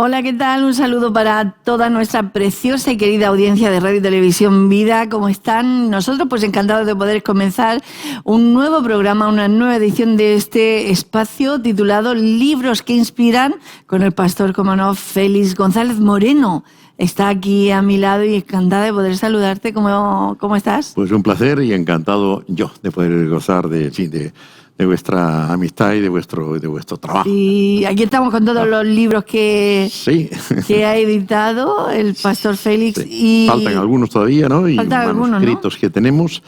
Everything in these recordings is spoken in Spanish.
Hola, ¿qué tal? Un saludo para toda nuestra preciosa y querida audiencia de Radio y Televisión Vida. ¿Cómo están? Nosotros pues encantados de poder comenzar un nuevo programa, una nueva edición de este espacio titulado Libros que Inspiran, con el pastor, como no, Félix González Moreno. Está aquí a mi lado y encantada de poder saludarte. ¿Cómo estás? Pues un placer y encantado yo de poder gozar de vuestra amistad y de vuestro trabajo. Y aquí estamos con todos los libros que ha editado el pastor Félix. Sí. Y faltan algunos todavía, ¿no? Y faltan algunos, manuscritos, ¿no?, que tenemos.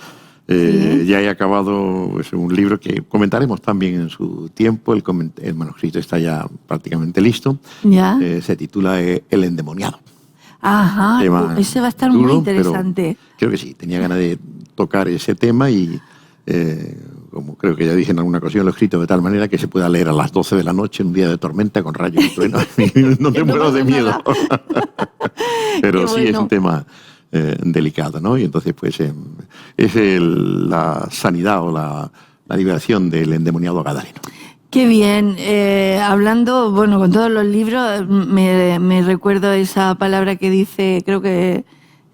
Ya he acabado pues, un libro que comentaremos también en su tiempo. El manuscrito está ya prácticamente listo. ¿Ya? Se titula El endemoniado. Ajá, ese va a estar duro, muy interesante. Creo que sí, tenía ganas de tocar ese tema y... como creo que ya dije en alguna ocasión, lo he escrito de tal manera que se pueda leer a las 12 de la noche en un día de tormenta con rayos y truenos. No te mueras de miedo. Pero sí, es un tema delicado, ¿no? Y entonces, pues, es la sanidad o la liberación del endemoniado gadareno. Qué bien. Hablando, bueno, con todos los libros, me recuerdo esa palabra que dice, creo que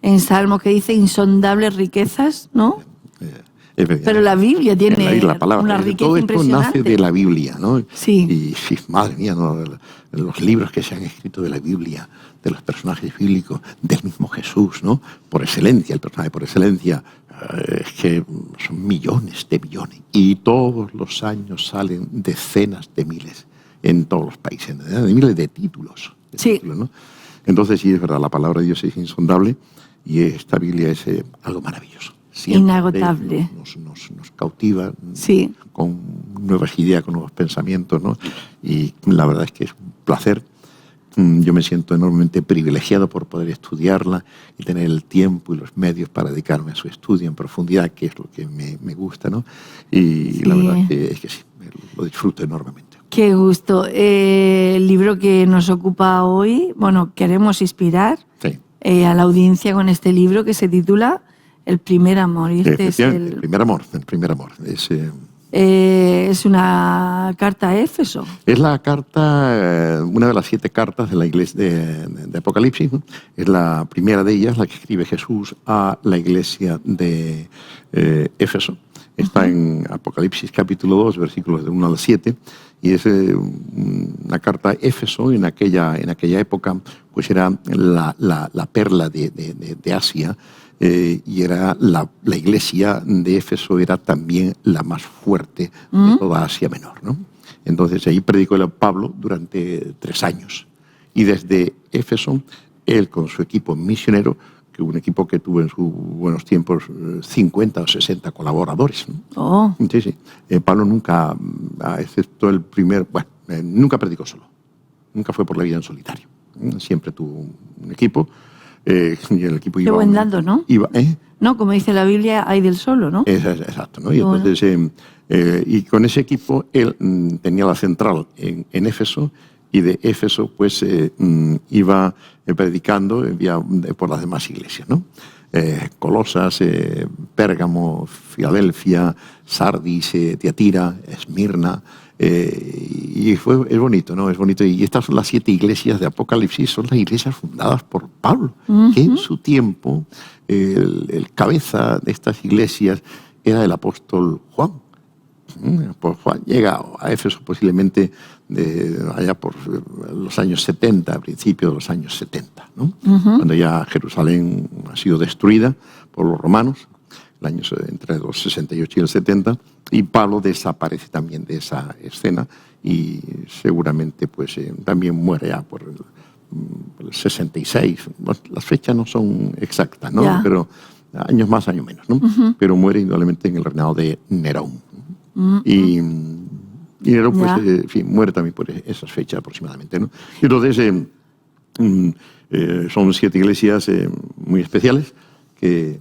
en Salmos, que dice insondables riquezas, ¿no? Pero la Biblia tiene una riqueza todo esto impresionante. nace de la Biblia, ¿no? Sí. Y sí, madre mía, ¿no? Los libros que se han escrito de la Biblia, de los personajes bíblicos, del mismo Jesús, ¿no? Por excelencia, el personaje por excelencia, es que son millones de millones. Y todos los años salen decenas de miles en todos los países, de miles de títulos. Títulos, ¿no? Entonces sí, es verdad, la palabra de Dios es insondable y esta Biblia es algo maravilloso. Siempre inagotable. Nos cautiva, sí, con nuevas ideas, con nuevos pensamientos, ¿no? Y la verdad es que es un placer. Yo me siento enormemente privilegiado por poder estudiarla y tener el tiempo y los medios para dedicarme a su estudio en profundidad, que es lo que me gusta, ¿no? Y sí, la verdad es que sí, lo disfruto enormemente. Qué gusto. El libro que nos ocupa hoy, bueno, queremos inspirar a la audiencia con este libro que se titula El primer amor. Y este es el primer amor. Es una carta a Éfeso. Es la carta, una de las 7 cartas de la iglesia de Apocalipsis, ¿no? Es la primera de ellas, la que escribe Jesús a la iglesia de Éfeso. Está en Apocalipsis capítulo 2, versículos de 1 al 7, y es una carta a Éfeso. En aquella época pues era la perla de Asia. Y era la iglesia de Éfeso era también la más fuerte de toda Asia Menor, ¿no? Entonces ahí predicó el Pablo durante 3 años. Y desde Éfeso, él con su equipo misionero, que un equipo que tuvo en sus buenos tiempos 50 o 60 colaboradores, ¿no? Oh. Sí. Pablo nunca, excepto el primer, nunca predicó solo. Nunca fue por la vida en solitario. Siempre tuvo un equipo. Y el equipo Qué buen dato, ¿no? No, como dice la Biblia, hay del solo, ¿no? Exacto, ¿no? Y entonces, y con ese equipo él tenía la central en Éfeso, y de Éfeso pues iba predicando por las demás iglesias, ¿no? Colosas, Pérgamo, Filadelfia, Sardis, Tiatira, Esmirna. Y es bonito, ¿no? Es bonito. Y estas son las 7 iglesias de Apocalipsis, son las iglesias fundadas por Pablo, que en su tiempo el cabeza de estas iglesias era el apóstol Juan. Pues Juan llega a Éfeso posiblemente allá por los años 70, a principios de los años 70, ¿no? Cuando ya Jerusalén ha sido destruida por los romanos, entre los 68 y el 70, y Pablo desaparece también de esa escena y seguramente pues también muere ya por el 66. Las fechas no son exactas, ¿no? Yeah. Pero años más, años menos, ¿no? Pero muere indudablemente en el reinado de Nerón. Y Nerón pues, muere también por esas fechas aproximadamente, ¿no? Entonces son 7 iglesias muy especiales que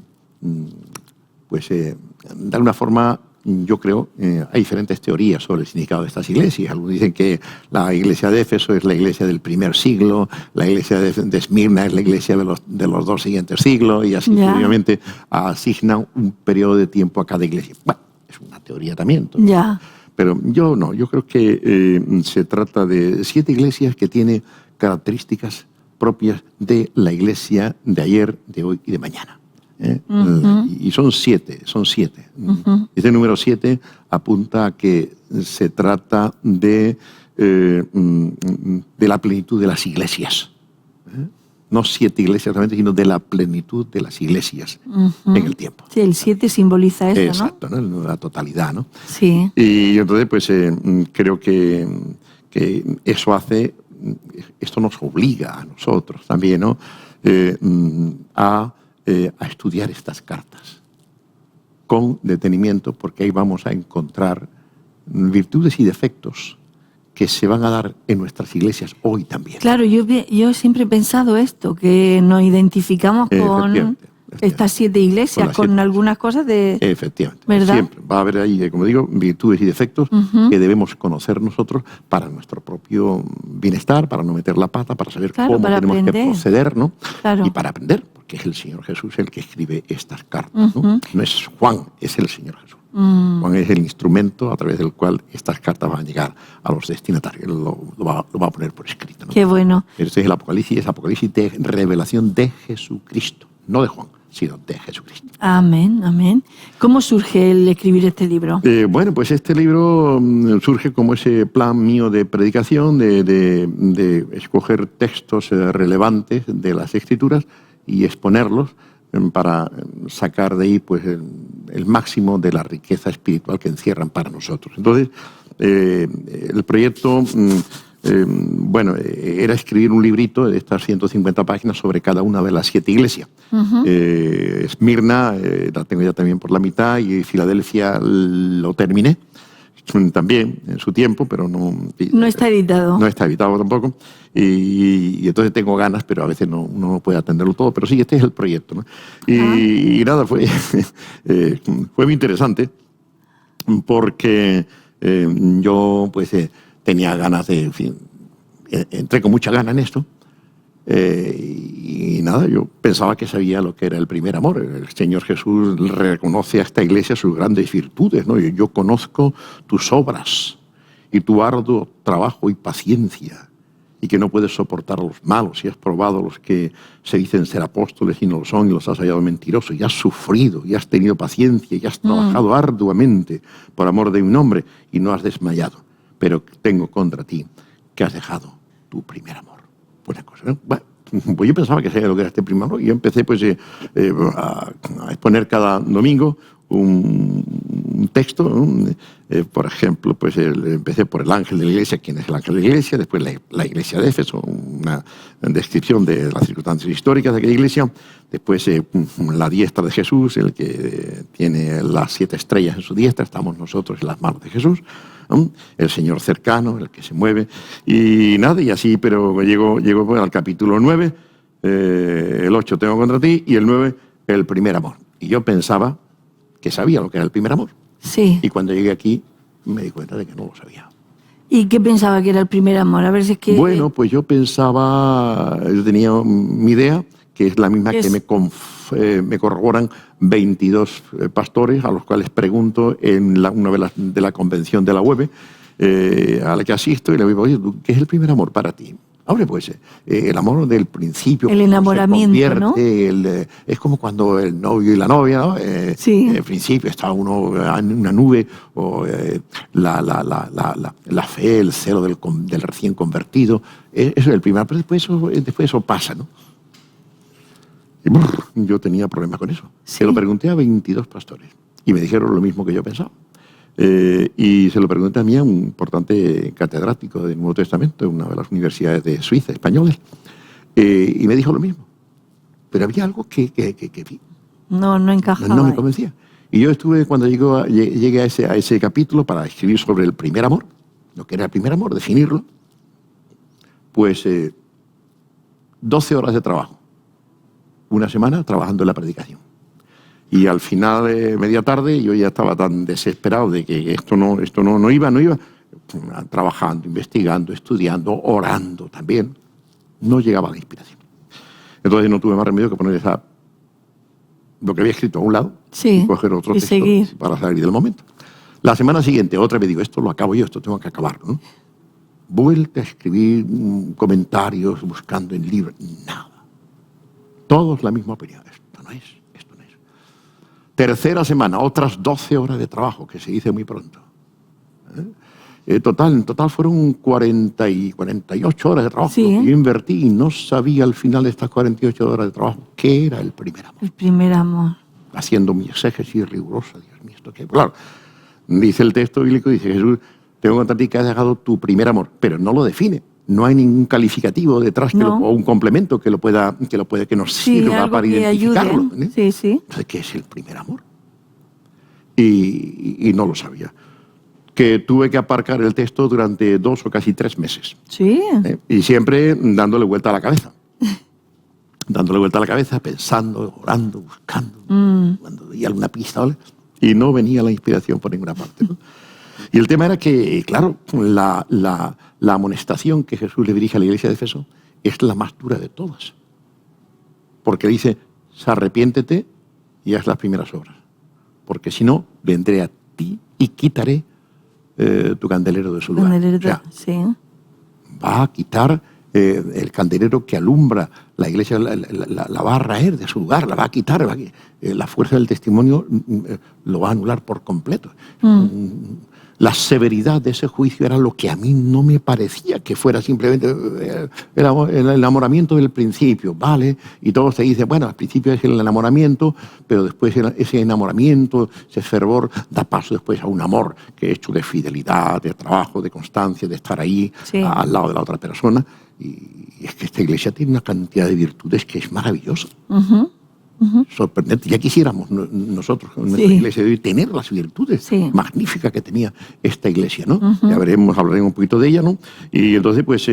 pues de alguna forma, yo creo, hay diferentes teorías sobre el significado de estas iglesias. Algunos dicen que la iglesia de Éfeso es la iglesia del primer siglo, la iglesia de Esmirna es la iglesia de los 2 siguientes siglos, y así obviamente asignan un periodo de tiempo a cada iglesia. Bueno, es una teoría también. Pero yo creo que se trata de 7 iglesias que tienen características propias de la Iglesia de ayer, de hoy y de mañana. Y son 7. Este número 7 apunta a que se trata de la plenitud de las iglesias. No 7 iglesias realmente, sino de la plenitud de las iglesias en el tiempo. Sí, el 7 simboliza eso, exacto, ¿no? La totalidad, ¿no? Sí. Y entonces, pues creo que eso hace, esto nos obliga a nosotros también, ¿no? A estudiar estas cartas con detenimiento, porque ahí vamos a encontrar virtudes y defectos que se van a dar en nuestras iglesias hoy también. Claro, yo siempre he pensado esto, que nos identificamos con estas 7 iglesias, con algunas cosas de... Efectivamente. ¿Verdad? Siempre va a haber ahí, como digo, virtudes y defectos que debemos conocer nosotros para nuestro propio bienestar, para no meter la pata, para saber cómo tenemos que proceder, ¿no? Claro. Y para aprender, porque es el Señor Jesús el que escribe estas cartas, ¿no? No es Juan, es el Señor Jesús. Juan es el instrumento a través del cual estas cartas van a llegar a los destinatarios. Lo va a poner por escrito, ¿no? Qué bueno. Este es el Apocalipsis, es Apocalipsis de revelación de Jesucristo, no de Juan, sino de Jesucristo. Amén, amén. ¿Cómo surge el escribir este libro? Bueno, pues este libro surge como ese plan mío de predicación, de escoger textos relevantes de las Escrituras y exponerlos para sacar de ahí pues el máximo de la riqueza espiritual que encierran para nosotros. Entonces, el proyecto, era escribir un librito de estas 150 páginas sobre cada una de las 7 iglesias. Esmirna la tengo ya también por la mitad, y Filadelfia lo terminé también en su tiempo, pero no está editado. No está editado tampoco. Y entonces tengo ganas, pero a veces no puede atenderlo todo. Pero sí, este es el proyecto, ¿no? Y nada, fue muy interesante, porque yo pues tenía ganas de, en fin, entré con mucha gana en esto. Y nada, yo pensaba que sabía lo que era el primer amor. El Señor Jesús reconoce a esta iglesia sus grandes virtudes, ¿no? Yo conozco tus obras y tu arduo trabajo y paciencia, y que no puedes soportar a los malos, y has probado a los que se dicen ser apóstoles y no lo son, y los has hallado mentirosos, y has sufrido, y has tenido paciencia, y has trabajado arduamente por amor de mi nombre, y no has desmayado. Pero tengo contra ti que has dejado tu primer amor. Buena cosa, ¿no? Bueno, pues yo pensaba que sabía lo que era este primer amor, y yo empecé pues a exponer cada domingo un texto, ¿no? Por ejemplo, pues empecé por el ángel de la iglesia. ¿Quién es el ángel de la iglesia? Después la iglesia de Éfeso, una descripción de las circunstancias históricas de aquella iglesia. Después la diestra de Jesús, el que tiene las 7 estrellas en su diestra, estamos nosotros en las manos de Jesús, ¿no? El Señor cercano, el que se mueve, y nada, y así, pero llego pues, al capítulo 9, el 8 tengo contra ti, y el 9, el primer amor. Y yo pensaba que sabía lo que era el primer amor. Sí. Y cuando llegué aquí me di cuenta de que no lo sabía. ¿Y qué pensaba que era el primer amor? A ver si es que... Bueno, pues yo tenía mi idea, que es la misma que me corroboran 22 pastores a los cuales pregunto en una de la convención de la UEB, a la que asisto, y le digo, oye, ¿qué es el primer amor para ti? Hombre, pues el amor del principio. El enamoramiento, ¿no? Es como cuando el novio y la novia, ¿no? Sí. En principio está uno en una nube, o la fe, el celo del recién convertido. Eso es el primer, pero después eso pasa, ¿no? Y yo tenía problemas con eso. Sí. Se lo pregunté a 22 pastores y me dijeron lo mismo que yo pensaba. Y se lo pregunté también a un importante catedrático del Nuevo Testamento en una de las universidades de Suiza, españoles, y me dijo lo mismo. Pero había algo que vi. No encajaba. No me convencía. Y yo estuve, cuando llegué a ese capítulo para escribir sobre el primer amor, lo que era el primer amor, definirlo, pues 12 horas de trabajo, una semana trabajando en la predicación. Y al final, media tarde, yo ya estaba tan desesperado de que esto no iba, trabajando, investigando, estudiando, orando también. No llegaba la inspiración. Entonces no tuve más remedio que poner lo que había escrito a un lado, sí, y coger otro texto para salir del momento. La semana siguiente, otra vez digo, esto lo acabo yo, esto tengo que acabarlo, ¿no? vuelta a escribir comentarios, buscando en libros, nada. Todos la misma opinión. Esto no es. Tercera semana, otras 12 horas de trabajo, que se dice muy pronto. En total fueron 48 horas de trabajo. Sí. Yo invertí y no sabía al final de estas 48 horas de trabajo qué era el primer amor. El primer amor. Haciendo mi exégesis rigurosa, Dios mío, esto qué. Claro, dice el texto bíblico, dice Jesús, tengo contra ti que has dejado tu primer amor, pero no lo define. No hay ningún calificativo detrás o un complemento que nos sirva algo para que identificarlo. ayude. Sí. Entonces, ¿qué es el primer amor? Y no lo sabía. Que tuve que aparcar el texto durante 2 o casi 3 meses. Sí. Y siempre dándole vuelta a la cabeza. Dándole vuelta a la cabeza, pensando, orando, buscando, cuando veía alguna pista, ¿vale? Y no venía la inspiración por ninguna parte, ¿no? Y el tema era que, claro, la amonestación que Jesús le dirige a la iglesia de Éfeso es la más dura de todas. Porque dice, arrepiéntete y haz las primeras obras. Porque si no, vendré a ti y quitaré tu candelero de su lugar. O sea, sí. Va a quitar el candelero que alumbra la iglesia, la va a raer de su lugar, la va a quitar. La fuerza del testimonio lo va a anular por completo. La severidad de ese juicio era lo que a mí no me parecía que fuera simplemente el enamoramiento del principio, ¿vale? Y todos te dicen, bueno, al principio es el enamoramiento, pero después ese enamoramiento, ese fervor, da paso después a un amor que es hecho de fidelidad, de trabajo, de constancia, de estar ahí al lado de la otra persona. Y es que esta iglesia tiene una cantidad de virtudes que es maravillosa. Sorprendente. Ya quisiéramos nosotros, en nuestra iglesia de hoy, tener las virtudes magníficas que tenía esta iglesia, ¿no? Ya hablaremos un poquito de ella, ¿no? Y entonces, pues,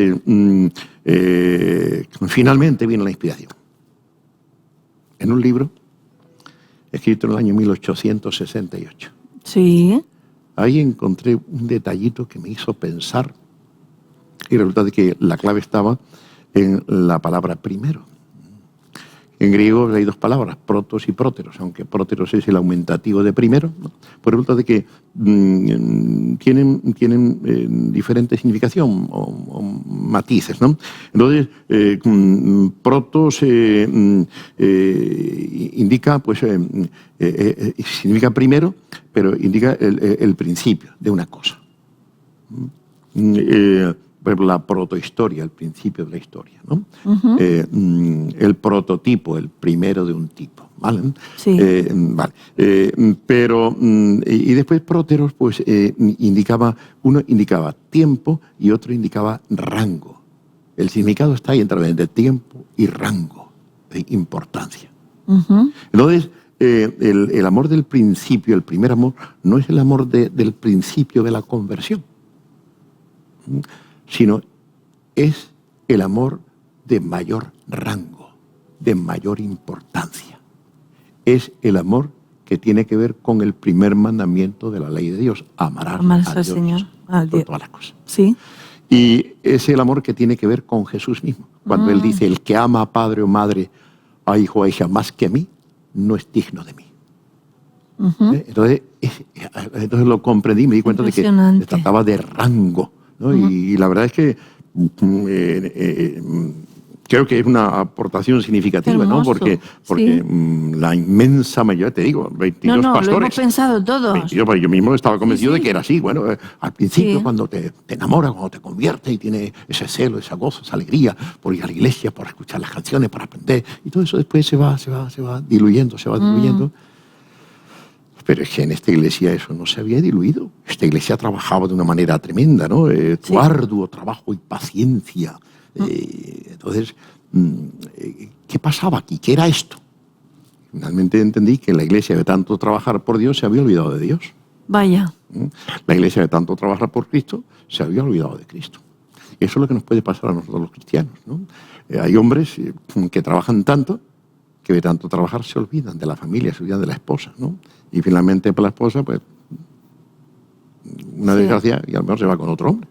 finalmente viene la inspiración. En un libro escrito en el año 1868. Sí. Ahí encontré un detallito que me hizo pensar, y resulta de que la clave estaba en la palabra primero. En griego hay 2 palabras, protos y próteros, aunque próteros es el aumentativo de primero, ¿no? Pues resulta de que tienen diferente significación o matices, ¿no? Entonces, protos indica, pues, significa primero, pero indica el principio de una cosa. Por ejemplo, la protohistoria, el principio de la historia, ¿no? El prototipo, el primero de un tipo, ¿vale? Sí. Vale. Pero, y después próteros, pues, uno indicaba tiempo y otro indicaba rango. El significado está ahí entre tiempo y rango de importancia. Entonces, el amor del principio, el primer amor, no es el amor del principio de la conversión, sino es el amor de mayor rango, de mayor importancia. Es el amor que tiene que ver con el primer mandamiento de la ley de Dios, amarás al Señor, por todas las cosas. Sí. Y es el amor que tiene que ver con Jesús mismo. Cuando Él dice, el que ama a padre o madre, a hijo o a hija más que a mí, no es digno de mí. Entonces lo comprendí, me di cuenta de que se trataba de rango, ¿no? Y la verdad es que creo que es una aportación significativa, ¿no? Porque la inmensa mayoría, te digo, 22 pastores. Lo hemos pensado todos. 22, yo mismo estaba convencido de que era así. Bueno, al principio cuando te enamoras, cuando te conviertes y tienes ese celo, esa gozo, esa alegría por ir a la iglesia, por escuchar las canciones, por aprender, y todo eso después se va diluyendo, Pero es que en esta iglesia eso no se había diluido. Esta iglesia trabajaba de una manera tremenda, ¿no? Arduo trabajo y paciencia. Entonces, ¿qué pasaba aquí? ¿Qué era esto? Finalmente entendí que la iglesia de tanto trabajar por Dios se había olvidado de Dios. Vaya. La iglesia de tanto trabajar por Cristo se había olvidado de Cristo. Eso es lo que nos puede pasar a nosotros los cristianos, ¿no? Hay hombres que trabajan tanto que de tanto trabajar se olvidan de la familia, se olvidan de la esposa, ¿no? Y finalmente para la esposa, pues, una desgracia, y a lo mejor se va con otro hombre,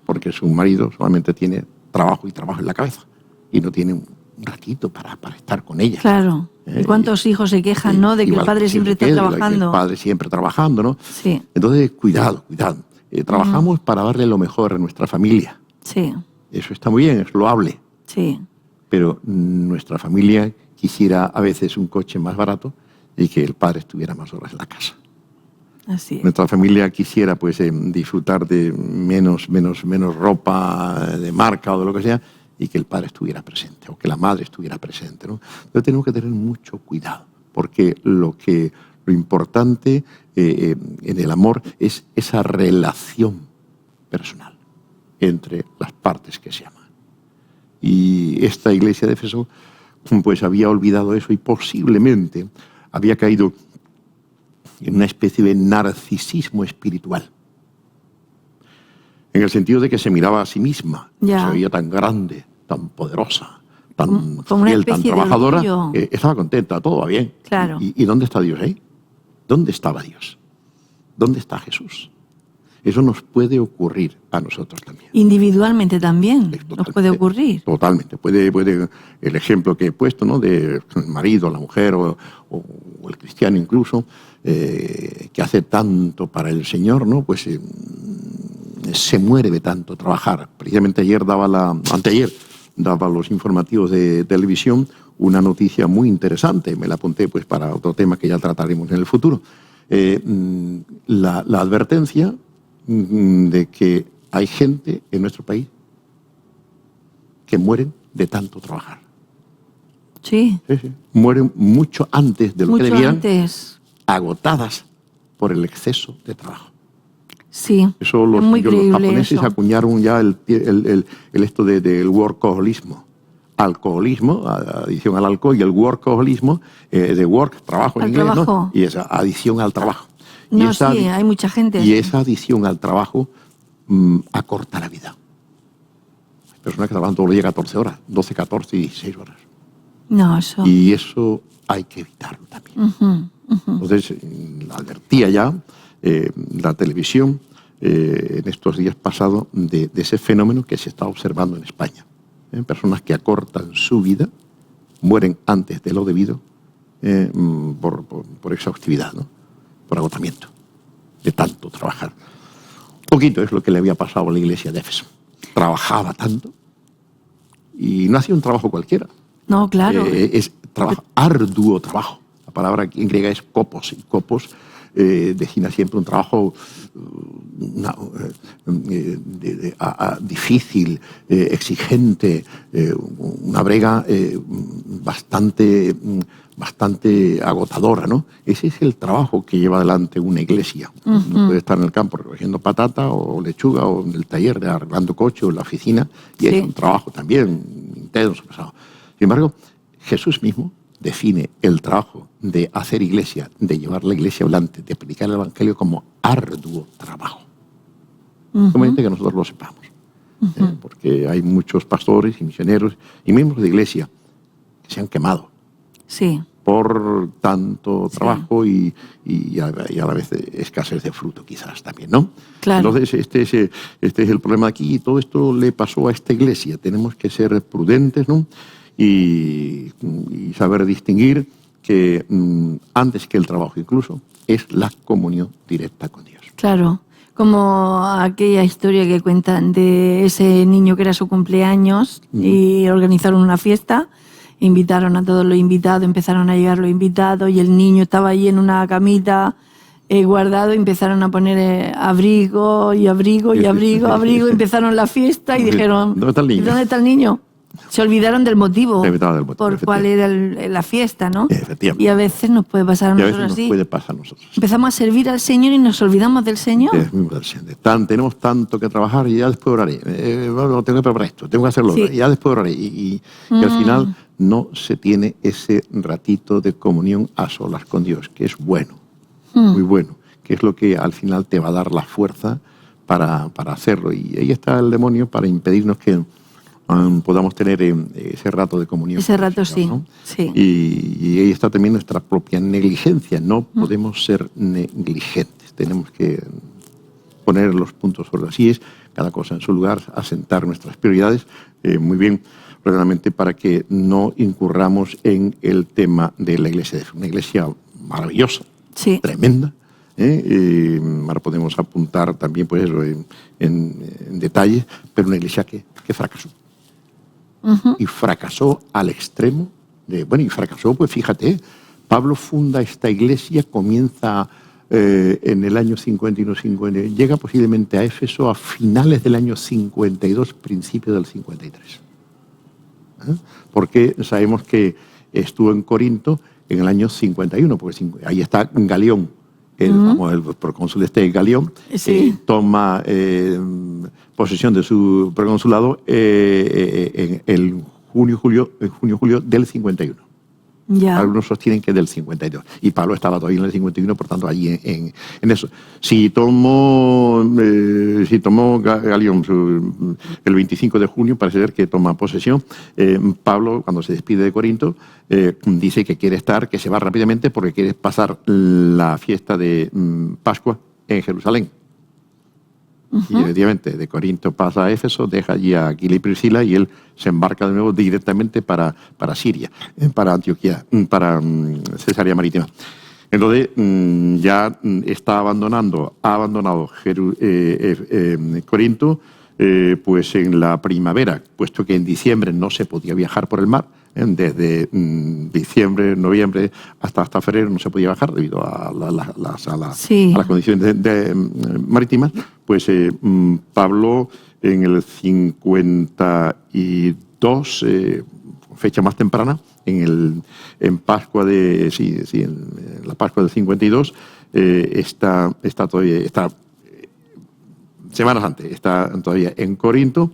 porque su marido solamente tiene trabajo en la cabeza y no tiene un ratito para estar con ella. Claro. ¿Y cuántos hijos se quejan, no? De que el padre siempre está trabajando. El padre siempre trabajando, ¿no? Sí. Entonces, cuidado. Trabajamos para darle lo mejor a nuestra familia. Sí. Eso está muy bien, es loable. Sí. Pero nuestra familia quisiera a veces un coche más barato y que el padre estuviera más horas en la casa. Así es. Nuestra familia quisiera pues disfrutar de menos ropa de marca o de lo que sea y que el padre estuviera presente o que la madre estuviera presente, ¿no? Entonces tenemos que tener mucho cuidado porque lo importante en el amor es esa relación personal entre las partes que se aman. Y esta iglesia de Éfeso pues había olvidado eso y posiblemente había caído en una especie de narcisismo espiritual. En el sentido de que se miraba a sí misma, se veía tan grande, tan poderosa, tan fiel, tan trabajadora, estaba contenta, todo va bien. Claro. ¿Y dónde está Dios ahí? ¿Dónde estaba Dios? ¿Dónde está Jesús? Eso nos puede ocurrir a nosotros también. Individualmente también nos puede ocurrir. Totalmente. Puede el ejemplo que he puesto, ¿no? Del marido, la mujer o el cristiano incluso, que hace tanto para el Señor, ¿no? Pues se muere de tanto trabajar. Precisamente anteayer daba los informativos de televisión una noticia muy interesante. Me la apunté pues para otro tema que ya trataremos en el futuro. La advertencia de que hay gente en nuestro país que mueren de tanto trabajar. Sí. Sí. Mueren mucho antes de lo que debían, agotadas por el exceso de trabajo. Sí, eso los japoneses acuñaron ya el esto del workaholismo. Alcoholismo, adición al alcohol, y el workaholismo, de work, trabajo en inglés, ¿no? Y esa adición al trabajo. No, sí, hay mucha gente. Y esa adición al trabajo acorta la vida. Hay personas que trabajan todos los días 14 horas, 12, 14 y 16 horas. No, eso. Y eso hay que evitarlo también. Entonces, advertía ya la televisión en estos días pasados de ese fenómeno que se está observando en España. Personas que acortan su vida, mueren antes de lo debido por exhaustividad, ¿no? Por agotamiento de tanto trabajar. Un poquito es lo que le había pasado a la iglesia de Éfeso. Trabajaba tanto y no hacía un trabajo cualquiera. No, claro. Es trabajo, arduo trabajo. La palabra en griega es kopos, y kopos designa siempre un trabajo difícil, exigente, una brega bastante agotadora, ¿no? Ese es el trabajo que lleva adelante una iglesia. Uno puede estar en el campo recogiendo patata o lechuga, o en el taller arreglando coche o en la oficina, y es un trabajo también intenso, pesado. Sin embargo, Jesús mismo define el trabajo de hacer iglesia, de llevar la iglesia adelante, de predicar el evangelio como arduo trabajo. Conveniente que nosotros lo sepamos. Porque hay muchos pastores y misioneros y miembros de iglesia que se han quemado por tanto trabajo y a la vez escasez de fruto quizás también, ¿no? Claro. Entonces este es el problema aquí, y todo esto le pasó a esta iglesia. Tenemos que ser prudentes, ¿no? Y saber distinguir que antes que el trabajo incluso es la comunión directa con Dios. Claro, como aquella historia que cuentan de ese niño que era su cumpleaños y organizaron una fiesta, invitaron a todos los invitados, empezaron a llegar los invitados y el niño estaba allí en una camita guardado, y empezaron a poner abrigo, empezaron la fiesta y dijeron, ¿dónde está el niño? Se olvidaron del motivo por cuál era la fiesta, ¿no? Efectivamente. Y a veces nos puede pasar a nosotros así. Empezamos a servir al Señor y nos olvidamos del Señor. Tenemos tanto que trabajar y ya después oraré. Tengo que preparar esto, tengo que hacerlo, y ya después oraré. Y al final no se tiene ese ratito de comunión a solas con Dios, que es bueno, muy bueno, que es lo que al final te va a dar la fuerza para hacerlo. Y ahí está el demonio para impedirnos que podamos tener ese rato de comunión. Ese rato, Señor, ¿no? Sí. Y ahí está también nuestra propia negligencia. No podemos ser negligentes. Tenemos que poner los puntos sobre las íes, cada cosa en su lugar, asentar nuestras prioridades muy bien, realmente, para que no incurramos en el tema de la iglesia. Es una iglesia maravillosa, tremenda, Ahora podemos apuntar también pues eso en detalle, pero una iglesia que fracasó. Y fracasó al extremo y fracasó, pues fíjate, Pablo funda esta iglesia, comienza en el año 51-50, llega posiblemente a Éfeso a finales del año 52, principios del 53. Porque sabemos que estuvo en Corinto en el año 51, porque ahí está Galión, el procónsul Galión, toma posesión de su proconsulado en el junio-julio del 51. Ya. Algunos sostienen que del 52. Y Pablo estaba todavía en el 51, por tanto, allí en eso. Si tomó Galión el 25 de junio, parece ser que toma posesión, Pablo, cuando se despide de Corinto, dice que quiere que se va rápidamente porque quiere pasar la fiesta de Pascua en Jerusalén. Y efectivamente, de Corinto pasa a Éfeso, deja allí a Aquila y Priscila y él se embarca de nuevo directamente para Siria, para Antioquía, para Cesarea Marítima. Entonces ya ha abandonado Corinto pues en la primavera, puesto que en diciembre no se podía viajar por el mar. Desde diciembre, noviembre hasta febrero no se podía bajar debido a las condiciones marítimas. Pues Pablo en el 52, fecha más temprana, en Pascua en la Pascua del 52, está semanas antes, está todavía en Corinto.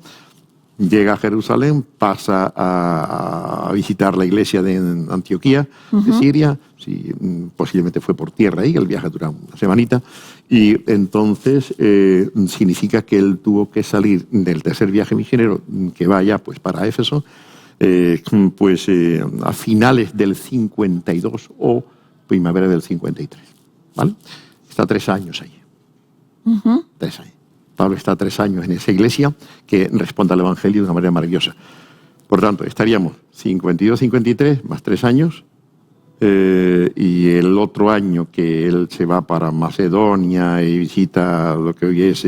Llega a Jerusalén, pasa a visitar la iglesia de Antioquía, de Siria, posiblemente fue por tierra ahí, el viaje dura una semanita, y entonces significa que él tuvo que salir del tercer viaje misionero que vaya pues para Éfeso, a finales del 52 o primavera del 53, ¿vale? Está 3 años allí. 3 años. Pablo está 3 años en esa iglesia que responde al Evangelio de una manera maravillosa. Por tanto, estaríamos 52-53 más 3 años, y el otro año que él se va para Macedonia y visita lo que hoy es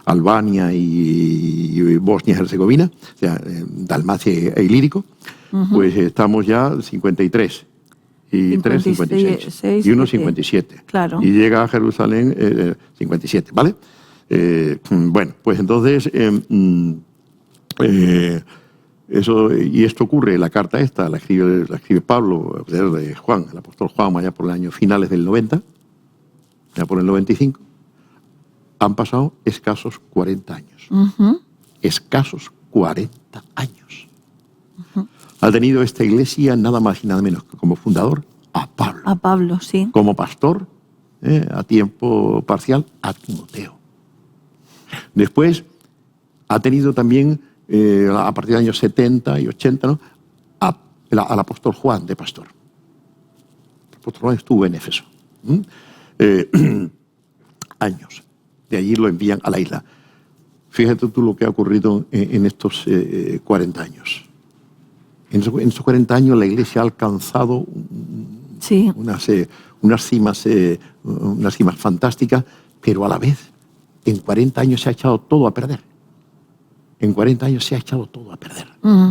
Albania y Bosnia y Herzegovina, o sea, Dalmacia e Ilírico, pues estamos ya 53. Y 3, 56. Y 1, 57. Claro. Y llega a Jerusalén 57, ¿vale? Pues entonces esto ocurre, la carta esta la escribe Pablo, de Juan, el apóstol Juan, allá por el año finales del 90, ya por el 95. Han pasado escasos 40 años. Escasos 40 años. Ha tenido esta iglesia nada más y nada menos que como fundador a Pablo. A Pablo, sí. Como pastor, a tiempo parcial, a Timoteo. Después ha tenido también, a partir de los años 70 y 80, ¿no?, al apóstol Juan de pastor. El apóstol Juan estuvo en Éfeso. Años. De allí lo envían a la isla. Fíjate tú lo que ha ocurrido en estos 40 años. En esos 40 años la iglesia ha alcanzado unas cimas fantásticas, pero a la vez en 40 años se ha echado todo a perder. En 40 años se ha echado todo a perder.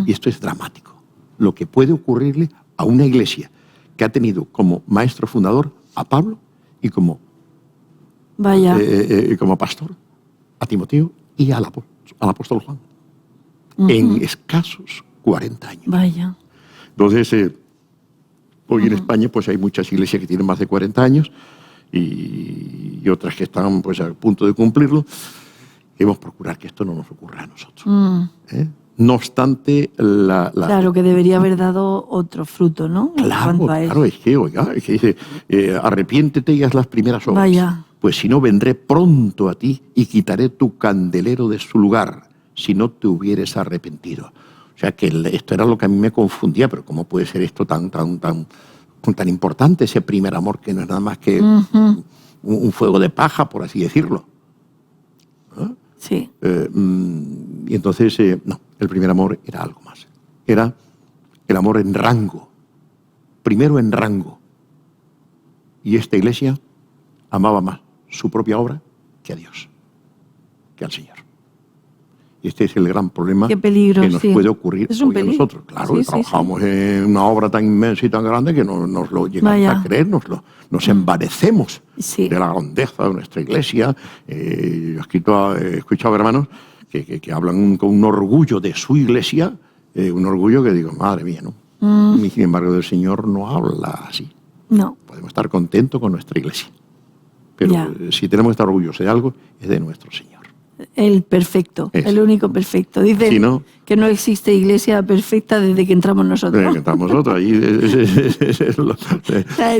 Y esto es dramático. Lo que puede ocurrirle a una iglesia que ha tenido como maestro fundador a Pablo y como pastor a Timoteo y al apóstol Juan. En escasos 40 años. Vaya. Entonces, hoy en España pues hay muchas iglesias que tienen más de 40 años y otras que están pues a punto de cumplirlo. Debemos procurar que esto no nos ocurra a nosotros. No obstante, Claro, que debería haber dado otro fruto, ¿no? Claro, es que dice, arrepiéntete y haz las primeras obras. Vaya. Pues si no, vendré pronto a ti y quitaré tu candelero de su lugar, si no te hubieres arrepentido. O sea, que esto era lo que a mí me confundía, pero ¿cómo puede ser esto tan importante, ese primer amor que no es nada más que un fuego de paja, por así decirlo? Sí. Y entonces, no, el primer amor era algo más. Era el amor en rango. Primero en rango. Y esta iglesia amaba más su propia obra que a Dios, que al Señor. Este es el gran problema Qué peligro, que nos sí. puede ocurrir Es un hoy a peligro. nosotros. Claro, Sí, trabajamos en una obra tan inmensa y tan grande que no nos lo llegamos a creer, nos envanecemos Sí. de la grandeza de nuestra iglesia. Yo he escuchado hermanos que hablan con un orgullo de su iglesia, un orgullo que digo, madre mía, ¿no? Y sin embargo, el Señor no habla así. No. Podemos estar contentos con nuestra iglesia. Pero Ya. si tenemos que estar orgullosos de algo, es de nuestro Señor. El perfecto, Eso. el único perfecto. Dicen Si no, que no existe iglesia perfecta desde que entramos nosotros. que estamos nosotros ahí.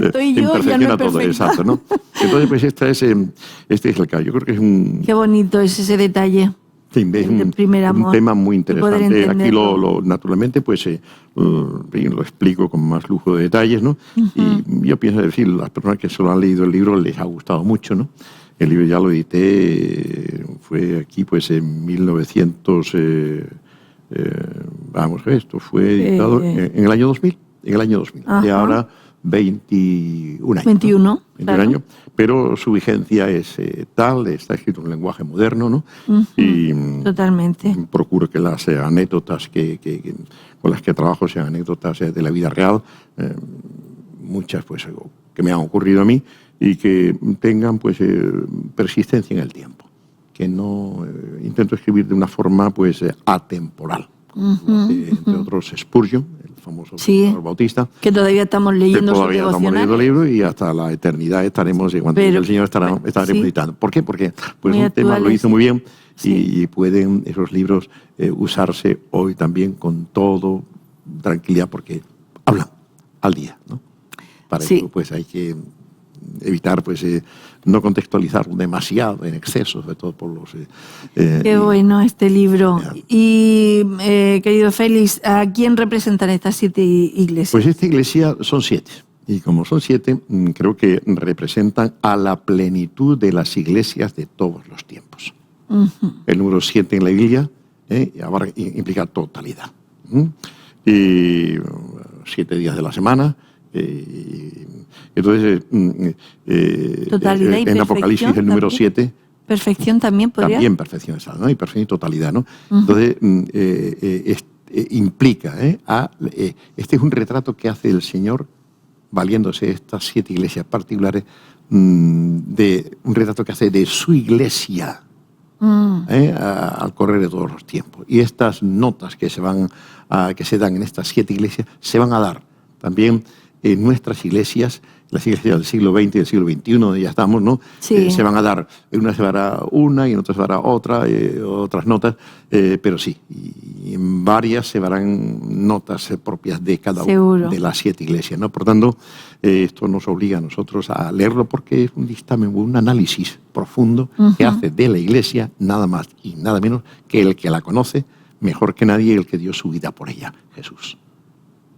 Estoy yo, ya no es todo, perfecta. exacto, ¿no? Entonces, pues este es el caso. Yo creo que es un, Qué bonito es ese detalle. es el primer un amor, tema muy de poder interesante. Aquí entenderlo. naturalmente, pues lo explico con más lujo de detalles, ¿no? Y yo pienso decir, las personas que solo han leído el libro les ha gustado mucho, ¿no? El libro ya lo edité, fue aquí pues en 1900, vamos a ver, esto fue editado en el año 2000, de ahora 21 años. 21, ¿no? 21 claro. años, pero su vigencia es tal, está escrito en un lenguaje moderno, ¿no? Y Totalmente. procuro que las anécdotas con las que trabajo sean anécdotas de la vida real, muchas pues que me han ocurrido a mí, y que tengan pues persistencia en el tiempo, que no intento escribir de una forma pues atemporal, como hace, entre otros Spurgeon, el famoso predicador bautista, que todavía estamos que leyendo sus todavía estamos leyendo devocionales. libros y hasta la eternidad estaremos, cuando Pero, el Señor estaremos meditando. ¿Por qué? Porque pues Muy un tema lo actuales, hizo muy bien sí. y pueden esos libros usarse hoy también con todo tranquilidad, porque hablan al día, ¿no? Para eso pues hay que evitar pues no contextualizar demasiado en exceso, sobre todo por los... Qué bueno este libro. Ya. Y, querido Félix, ¿a quién representan estas 7 iglesias? Pues esta iglesia son 7. Y como son 7, creo que representan a la plenitud de las iglesias de todos los tiempos. El número 7 en la Biblia implica totalidad. Y 7 días de la semana. Entonces, Totalidad y en Apocalipsis el número 7... Perfección también podría. También perfección, ¿no? Y perfección y totalidad, ¿no? Entonces, implica, este es un retrato que hace el Señor, valiéndose de estas 7 iglesias particulares, de un retrato que hace de su iglesia al correr de todos los tiempos. Y estas notas que se dan en estas 7 iglesias se van a dar también en nuestras iglesias, las iglesias del siglo XX y del siglo XXI, donde ya estamos, ¿no? Sí. Se van a dar, en una se dará una y en otra se dará otra, otras notas, pero sí, y en varias se darán notas propias de cada una de las 7 iglesias, ¿no? Por tanto, esto nos obliga a nosotros a leerlo porque es un dictamen, un análisis profundo que hace de la iglesia nada más y nada menos que el que la conoce mejor que nadie, el que dio su vida por ella, Jesús.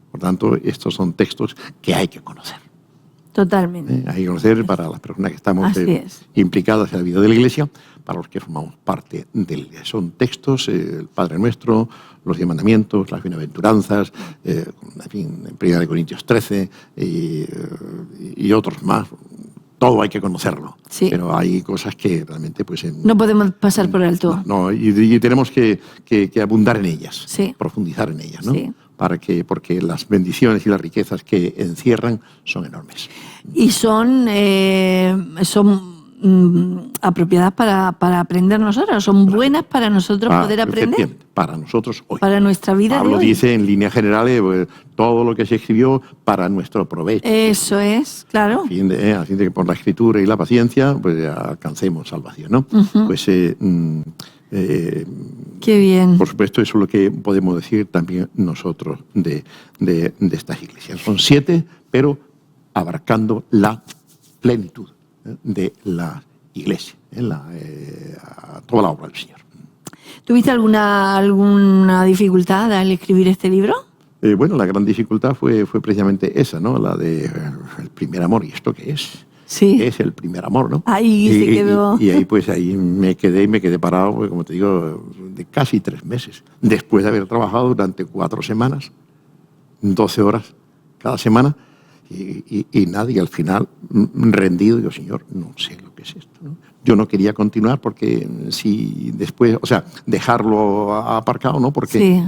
Por tanto, estos son textos que hay que conocer. Totalmente. Hay que conocer para las personas que estamos implicadas en la vida de la Iglesia, para los que formamos parte de la Iglesia. Son textos, el Padre Nuestro, los 10 mandamientos, las bienaventuranzas, en fin, en 1 Corintios 13 y otros más. Todo hay que conocerlo, pero hay cosas que realmente pues no podemos pasar por alto. No, y tenemos que abundar en ellas, profundizar en ellas, ¿no? Sí. Porque las bendiciones y las riquezas que encierran son enormes. Y son apropiadas para aprender nosotros, son buenas para nosotros poder aprender. Para nosotros hoy. Para nuestra vida Pablo de hoy. dice en líneas generales todo lo que se escribió para nuestro provecho. Eso es, claro. A fin de que por la escritura y la paciencia pues alcancemos salvación, ¿no? Pues qué bien. Por supuesto, eso es lo que podemos decir también nosotros de estas iglesias. Son 7, pero abarcando la plenitud de la iglesia, toda la obra del Señor. ¿Tuviste alguna dificultad al escribir este libro? Bueno, la gran dificultad fue precisamente esa, ¿no? La de el primer amor. ¿Y esto qué es? Sí. Es el primer amor, ¿no? Ahí se quedó. Y ahí me quedé parado, pues, como te digo, de casi 3 meses. Después de haber trabajado durante 4 semanas, 12 horas cada semana, Y nada, y al final, rendido, digo, Señor, no sé lo que es esto, ¿no? Yo no quería continuar porque si después, o sea, dejarlo aparcado, ¿no? Porque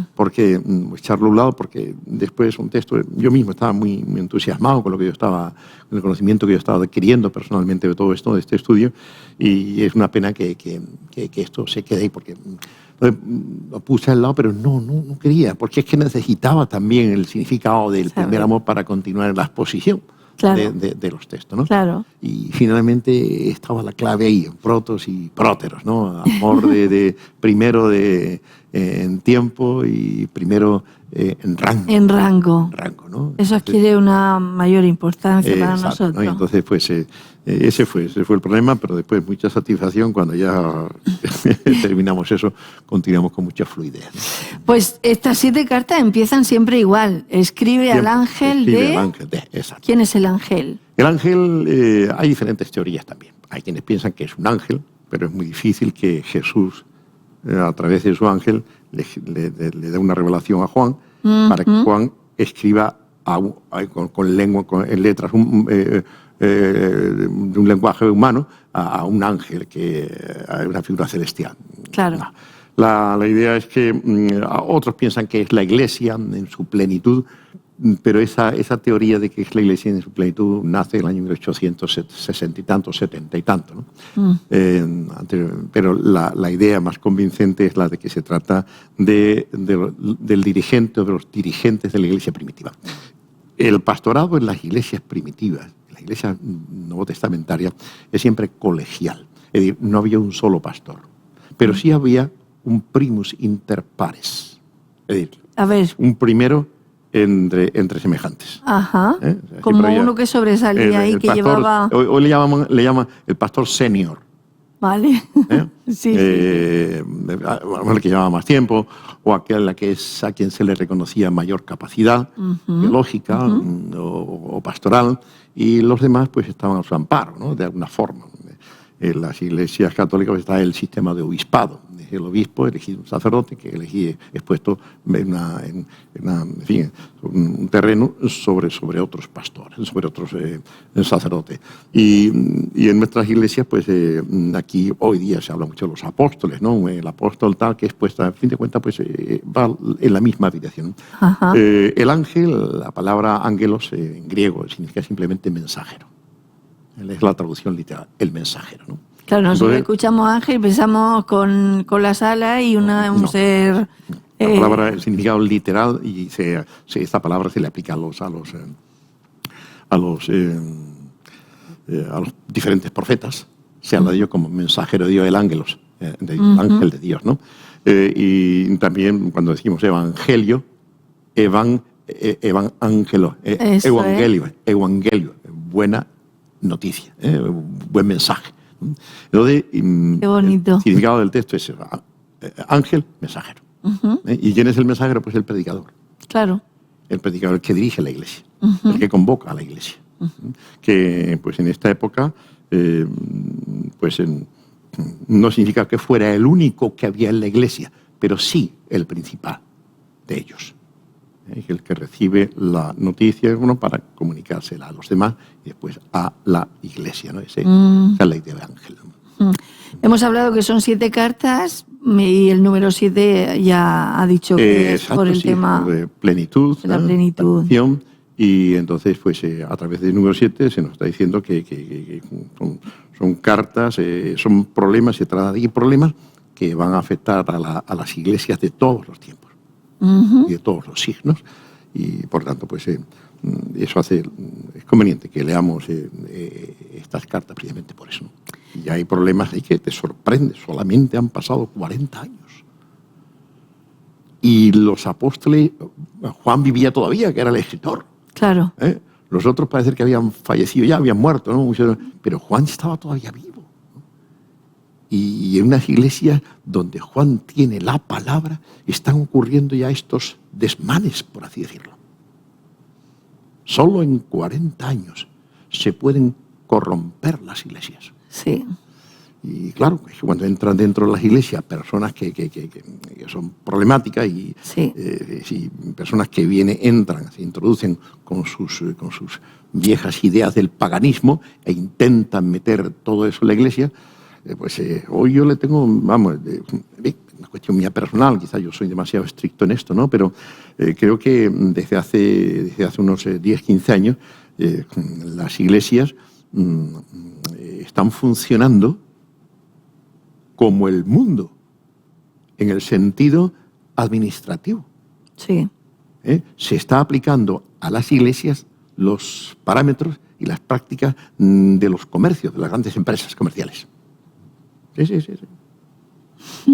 echarlo a un lado, porque después un texto, yo mismo estaba muy entusiasmado con lo que yo estaba, con el conocimiento que yo estaba adquiriendo personalmente de todo esto, de este estudio, y es una pena que esto se quede ahí, porque lo puse al lado, pero no quería, porque es que necesitaba también el significado del primer amor para continuar en la exposición. Claro. De los textos, ¿no? Claro. Y finalmente estaba la clave ahí, en protos y próteros, ¿no? Amor primero en tiempo y primero en rango. En rango. ¿No? Eso adquiere una mayor importancia para exacto, nosotros. ¿no? Y entonces, pues, ese fue el problema, pero después mucha satisfacción cuando ya terminamos eso, continuamos con mucha fluidez, ¿no? Pues estas 7 cartas empiezan siempre igual. Escribe al ángel de... Exacto. ¿Quién es el ángel? El ángel, hay diferentes teorías también. Hay quienes piensan que es un ángel, pero es muy difícil que Jesús, a través de su ángel, le dé una revelación a Juan, para que Juan escriba con lengua, en letras de un lenguaje humano a un ángel, que es una figura celestial. Claro. No. La idea es que otros piensan que es la Iglesia en su plenitud, pero esa teoría de que es la Iglesia en su plenitud nace en el año 1860 y tanto, 70 y tanto, ¿no? Pero la idea más convincente es la de que se trata del dirigente o de los dirigentes de la Iglesia primitiva. El pastorado en las iglesias primitivas, en la iglesia novotestamentaria, es siempre colegial. Es decir, no había un solo pastor, pero sí había un primus inter pares. Es decir, un primero entre semejantes. Ajá. Como uno que sobresalía y que pastor, llevaba... Hoy le llaman el pastor senior. Vale. Sí. El que llevaba más tiempo, o a quien se le reconocía mayor capacidad biológica o pastoral, y los demás pues estaban a su amparo, ¿no? De alguna forma. En las iglesias católicas está el sistema de obispado. El obispo elegía un sacerdote que elegía expuesto en un terreno sobre otros pastores, sobre otros sacerdotes. Y en nuestras iglesias, pues aquí hoy día se habla mucho de los apóstoles, ¿no? El apóstol tal que es puesta, a fin de cuentas, pues va en la misma dirección. El ángel, la palabra ángelos en griego significa simplemente mensajero. Es la traducción literal, el mensajero, ¿no? Claro, nosotros escuchamos ángel y pensamos con las alas y un ser... La palabra, el significado literal, y esta palabra se le aplica a los diferentes profetas. Se habla de ellos como mensajero de Dios, el ángel de Dios, ¿no? Y también cuando decimos evangelio, evangelio, buena noticia, buen mensaje. Entonces, qué bonito. El significado del texto es ángel, mensajero. ¿Y quién es el mensajero? Pues el predicador. Claro. El predicador, el que dirige la iglesia, el que convoca a la iglesia. Que pues en esta época no significa que fuera el único que había en la iglesia, pero sí el principal de ellos. El que recibe la noticia para comunicársela a los demás y después a la iglesia, ¿no? Esa es la idea de ángel. Hemos hablado que son 7 cartas y el número 7 ya ha dicho que es por el tema de plenitud, de la plenitud. Y entonces, pues a través del número 7 se nos está diciendo que son cartas, son problemas, se trata de problemas que van a afectar a las iglesias de todos los tiempos. Y de todos los signos, y por tanto pues eso es conveniente que leamos estas cartas precisamente por eso, ¿no? Y hay problemas ahí que te sorprende, solamente han pasado 40 años y los apóstoles, Juan vivía todavía, que era el escritor, claro. Los otros parece que habían fallecido ya, habían muerto, ¿no? Pero Juan estaba todavía vivo. Y en unas iglesias donde Juan tiene la palabra, están ocurriendo ya estos desmanes, por así decirlo. Solo en 40 años se pueden corromper las iglesias. Sí. Y claro, es que cuando entran dentro de las iglesias personas que son problemáticas y Sí. personas que entran, se introducen con sus viejas ideas del paganismo e intentan meter todo eso en la iglesia, hoy yo le tengo, vamos, una cuestión mía personal, quizás yo soy demasiado estricto en esto, ¿no? Pero creo que desde hace unos 10, 15 años las iglesias están funcionando como el mundo, en el sentido administrativo. Sí. Se está aplicando a las iglesias los parámetros y las prácticas de los comercios, de las grandes empresas comerciales. Sí.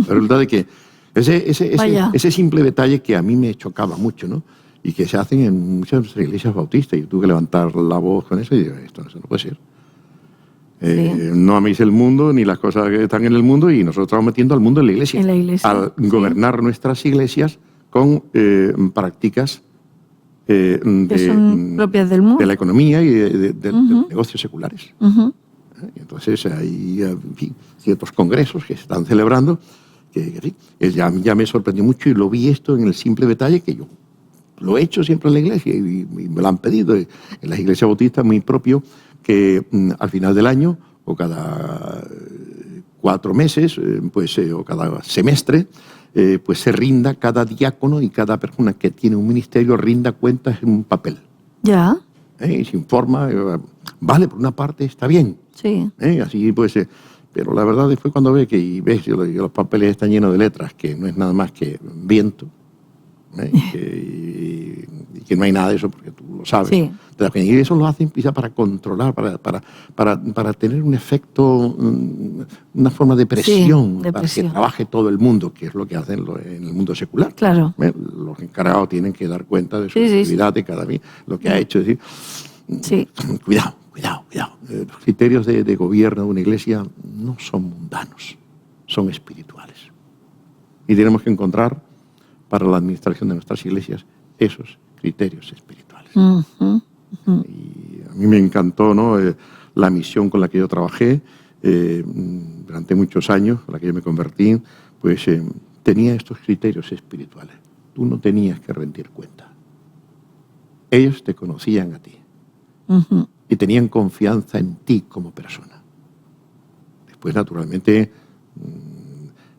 Resulta de que ese simple detalle que a mí me chocaba mucho, ¿no? Y que se hacen en muchas iglesias bautistas, y tuve que levantar la voz con eso y digo, esto no puede ser. No améis el mundo ni las cosas que están en el mundo, y nosotros estamos metiendo al mundo en la iglesia. En la iglesia. Al gobernar nuestras iglesias con prácticas que son propias del mundo. de la economía y de negocios seculares. Y entonces hay ciertos congresos que se están celebrando que ya me sorprendió mucho, y lo vi esto en el simple detalle que yo lo he hecho siempre en la iglesia y me lo han pedido. En las iglesias bautistas muy propio que al final del año o cada 4 meses o cada semestre pues se rinda, cada diácono y cada persona que tiene un ministerio rinda cuentas en un papel. Ya. Y se informa, vale, por una parte está bien. Sí. Así pues, pero la verdad después cuando ves que los papeles están llenos de letras, que no es nada más que viento, y que no hay nada de eso porque tú lo sabes. Sí. Y eso lo hacen quizá para controlar, para tener un efecto, una forma de presión, para que trabaje todo el mundo, que es lo que hacen en el mundo secular. Claro. Los encargados tienen que dar cuenta de su actividad, de cada día, lo que ha hecho. Es decir, cuidado. Los criterios de gobierno de una iglesia no son mundanos, son espirituales. Y tenemos que encontrar para la administración de nuestras iglesias esos criterios espirituales. Y a mí me encantó, ¿no? La misión con la que yo trabajé durante muchos años, con la que yo me convertí, pues tenía estos criterios espirituales. Tú no tenías que rendir cuenta. Ellos te conocían a ti. Y tenían confianza en ti como persona. Después, naturalmente,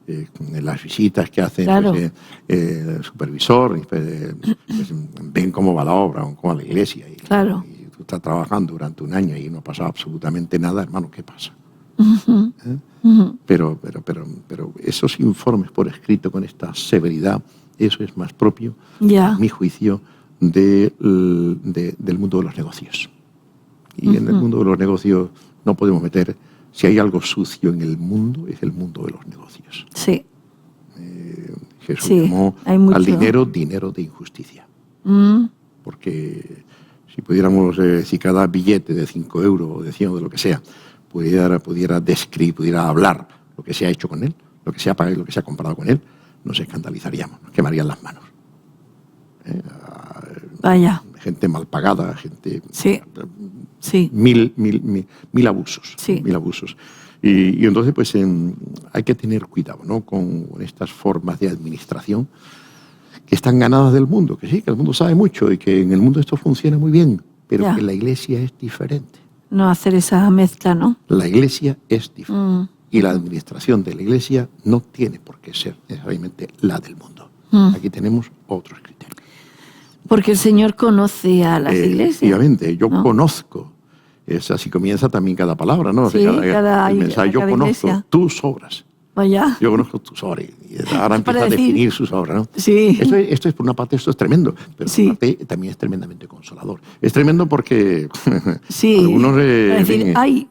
en las visitas que hacen el supervisor, ven cómo va la obra, cómo va la iglesia. Y tú estás trabajando durante un año y no pasa absolutamente nada, hermano, ¿qué pasa? Pero esos informes por escrito con esta severidad, eso es más propio, a mi juicio, del mundo de los negocios. Y en el mundo de los negocios no podemos meter, si hay algo sucio en el mundo, es el mundo de los negocios. Sí. Jesús llamó al dinero de injusticia. Porque si pudiéramos, si cada billete de 5 euros o de 100 o de lo que sea, pudiera describir, pudiera hablar lo que se ha hecho con él, lo que se ha pagado y lo que se ha comprado con él, nos escandalizaríamos, nos quemarían las manos. Vaya. Gente mal pagada, gente... Sí. Mil abusos. Sí. Mil abusos. Y entonces, pues, hay que tener cuidado, ¿no? Con estas formas de administración que están ganadas del mundo, que sí, que el mundo sabe mucho y que en el mundo esto funciona muy bien, pero que la iglesia es diferente. No hacer esa mezcla, ¿no? La iglesia es diferente. Y la administración de la iglesia no tiene por qué ser necesariamente la del mundo. Aquí tenemos otros criterios. Porque el Señor conoce a las iglesias. Efectivamente, yo conozco. Es así comienza también cada palabra, ¿no? Sí, cada mensaje, yo conozco iglesia. Tus obras. Vaya. Yo conozco tus obras. Y ahora empieza a definir sus obras, ¿no? Sí. Esto es, por una parte, esto es tremendo. Pero por una parte también es tremendamente consolador. Es tremendo porque algunos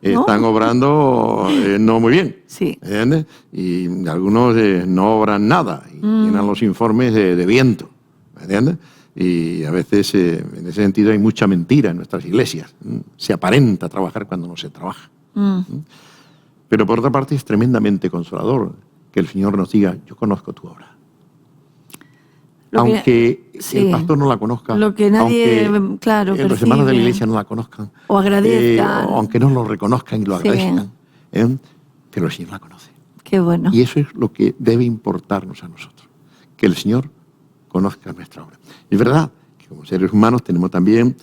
están obrando no muy bien. Sí. ¿Entiendes? Y algunos no obran nada. Y llenan los informes de viento. ¿Entiendes? Y a veces, en ese sentido, hay mucha mentira en nuestras iglesias. Se aparenta trabajar cuando no se trabaja. Pero por otra parte es tremendamente consolador que el Señor nos diga, yo conozco tu obra. Aunque el pastor no la conozca, lo que nadie, aunque los hermanos de la iglesia no la conozcan, o agradezcan, aunque no lo reconozcan y lo agradezcan, pero el Señor la conoce. Qué bueno. Y eso es lo que debe importarnos a nosotros, que el Señor conozca nuestra obra. Es verdad que como seres humanos tenemos también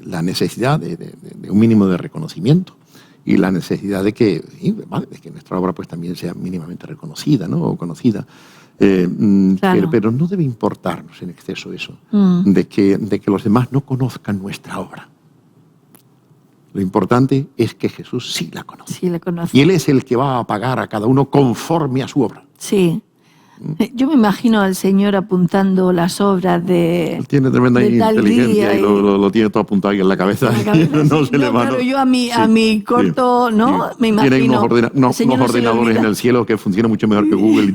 la necesidad de un mínimo de reconocimiento y la necesidad de que nuestra obra pues también sea mínimamente reconocida, ¿no? O conocida. Claro. Pero no debe importarnos en exceso eso, de que los demás no conozcan nuestra obra. Lo importante es que Jesús sí la conoce. Sí, la conoce. Y Él es el que va a pagar a cada uno conforme a su obra. Sí. Yo me imagino al Señor apuntando las obras de. Él tiene tremenda de tal inteligencia día y lo tiene todo apuntado ahí en la cabeza. No se le va. Claro, yo a mi corto, ¿no? Sí. Me imagino. Tienen unos ordenadores en el cielo que funcionan mucho mejor que Google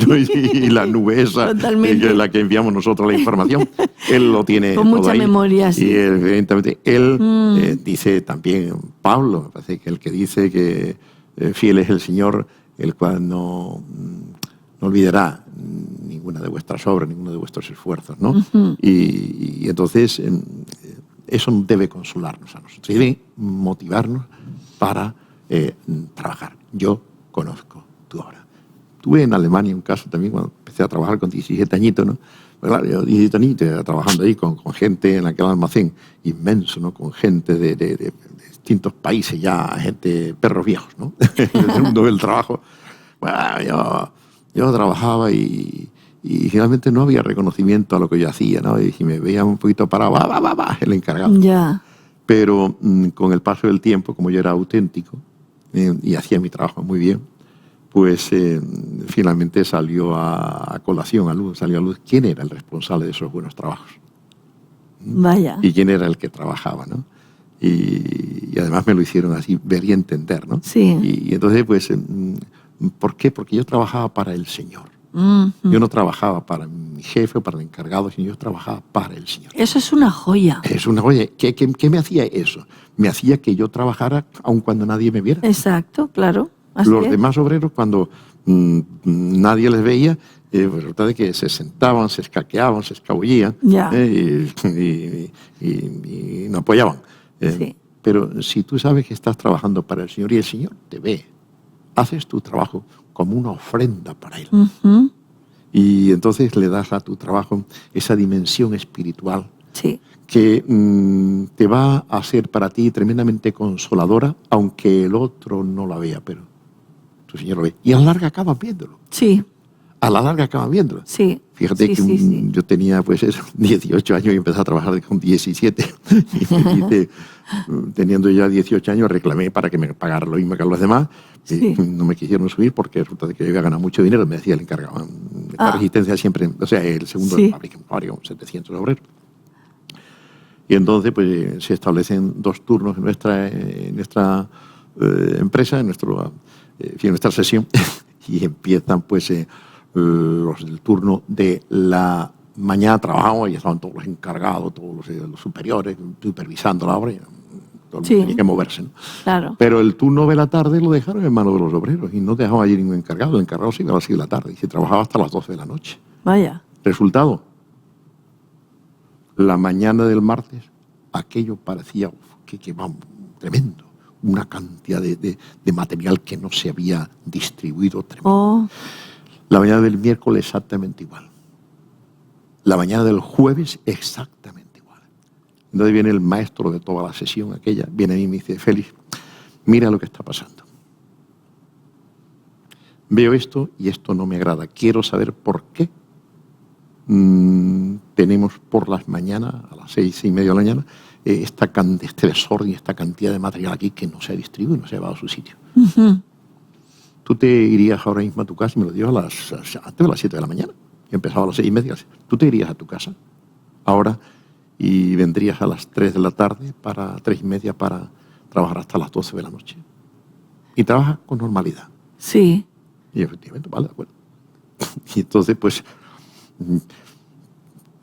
y la nube esa, que es la que enviamos nosotros la información. Él lo tiene con todo mucha ahí. memoria, sí. Y evidentemente él dice también, Pablo, me parece que el que dice que fiel es el Señor, el cual no olvidará ninguna de vuestras obras, ninguno de vuestros esfuerzos, ¿no? Y entonces eso debe consolarnos a nosotros, debe motivarnos para trabajar. Yo conozco tu obra. Tuve en Alemania un caso también cuando empecé a trabajar con 17 añitos, ¿no? Pues claro, yo 17 añitos trabajando ahí con gente en aquel almacén inmenso, ¿no? Con gente de distintos países ya, gente, perros viejos, ¿no? El mundo del trabajo. Bueno, yo trabajaba y finalmente no había reconocimiento a lo que yo hacía, ¿no? Y si me veía un poquito parado, el encargado. Ya. Pero con el paso del tiempo, como yo era auténtico y hacía mi trabajo muy bien, pues finalmente salió a colación, salió a luz quién era el responsable de esos buenos trabajos. Vaya. Y quién era el que trabajaba, ¿no? Y además me lo hicieron así, ver y entender, ¿no? Sí. Y entonces, pues, ¿por qué? Porque yo trabajaba para el Señor. Yo no trabajaba para mi jefe o para el encargado, sino yo trabajaba para el Señor. Eso es una joya. Es una joya. ¿Qué me hacía eso? Me hacía que yo trabajara aun cuando nadie me viera. Exacto, claro. Así Los es. demás obreros, cuando nadie les veía, resulta de que se sentaban, se escaqueaban, se escabullían y no apoyaban. Sí. Pero si tú sabes que estás trabajando para el Señor y el Señor te ve, haces tu trabajo como una ofrenda para Él. Y entonces le das a tu trabajo esa dimensión espiritual que te va a ser para ti tremendamente consoladora, aunque el otro no la vea, pero tu Señor lo ve. Y a la larga acabas viéndolo. Sí. A la larga acabas viéndolo. Sí. Fíjate que yo tenía pues 18 años y empecé a trabajar con 17. Y teniendo ya 18 años reclamé para que me pagara lo mismo que a los demás. Sí. No me quisieron subir porque resulta de que yo había ganado mucho dinero, me decía el encargado. La resistencia siempre, o sea, el segundo de la fábrica, con 700 obreros. Y entonces pues se establecen 2 turnos en nuestra empresa, en nuestra sesión, y empiezan pues los del turno de la mañana trabajamos y estaban todos los encargados, todos los superiores, supervisando la obra. Todo el mundo tenía que moverse, ¿no? Claro. Pero el turno de la tarde lo dejaron en manos de los obreros y no dejaban allí ningún encargado. El encargado se iba a las 6 de la tarde y se trabajaba hasta las 12 de la noche. Vaya. Resultado, la mañana del martes, aquello parecía que vamos, tremendo. Una cantidad de material que no se había distribuido, tremendo. La mañana del miércoles exactamente igual. La mañana del jueves exactamente igual. Entonces viene el maestro de toda la sesión aquella, viene a mí y me dice, Félix, mira lo que está pasando. Veo esto y esto no me agrada. Quiero saber por qué tenemos por las mañanas, a las 6:30 de la mañana, este desorden y esta cantidad de material aquí que no se ha distribuido, no se ha llevado a su sitio. Tú te irías ahora mismo a tu casa, y me lo digo antes de las 7 de la mañana, y empezaba a las 6:30. Tú te irías a tu casa ahora y vendrías a las 3 de la tarde, 3:30 para trabajar hasta las 12 de la noche. Y trabajas con normalidad. Sí. Y efectivamente, vale, de acuerdo. Y entonces, pues,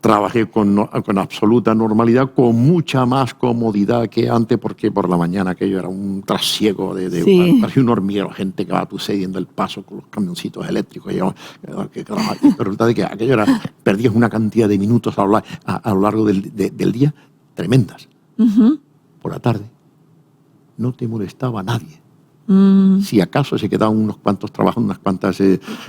trabajé con absoluta normalidad, con mucha más comodidad que antes, porque por la mañana aquello era un trasiego parecía un hormiguero, gente que va sucediendo el paso con los camioncitos eléctricos. Pero resulta de que aquello perdías una cantidad de minutos a lo largo del día tremendas. Por la tarde no te molestaba nadie. Si acaso se quedaban unos cuantos trabajando, unas cuantas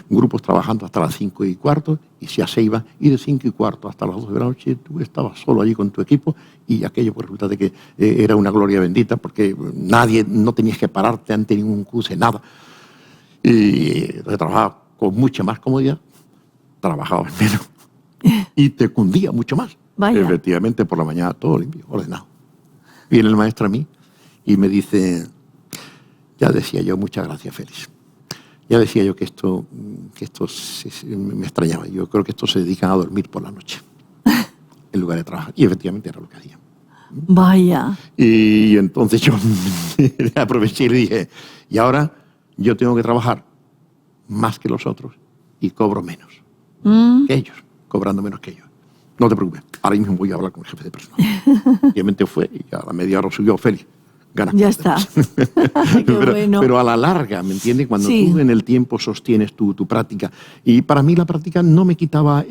grupos trabajando hasta las 5:15, y si se iba, y de 5:15 hasta las 12 de la noche, tú estabas solo allí con tu equipo, y aquello pues resulta de que era una gloria bendita, porque no tenías que pararte ante ningún cruce, nada. Y entonces trabajaba con mucha más comodidad, trabajabas menos, y te cundía mucho más. Vaya. Efectivamente, por la mañana todo limpio, ordenado. Viene el maestro a mí y me dice: ya decía yo, muchas gracias, Félix. Ya decía yo que esto me extrañaba. Yo creo que estos se dedican a dormir por la noche en lugar de trabajar. Y efectivamente era lo que hacían. Vaya. Y entonces yo aproveché y le dije: y ahora yo tengo que trabajar más que los otros y cobro menos que ellos, cobrando menos que ellos. No te preocupes, ahora mismo voy a hablar con el jefe de personal. Obviamente fue, y a la media hora subió: Félix, ganas. Ya está. Pero a la larga, ¿me entiendes? Cuando tú en el tiempo sostienes tu práctica. Y para mí la práctica no me quitaba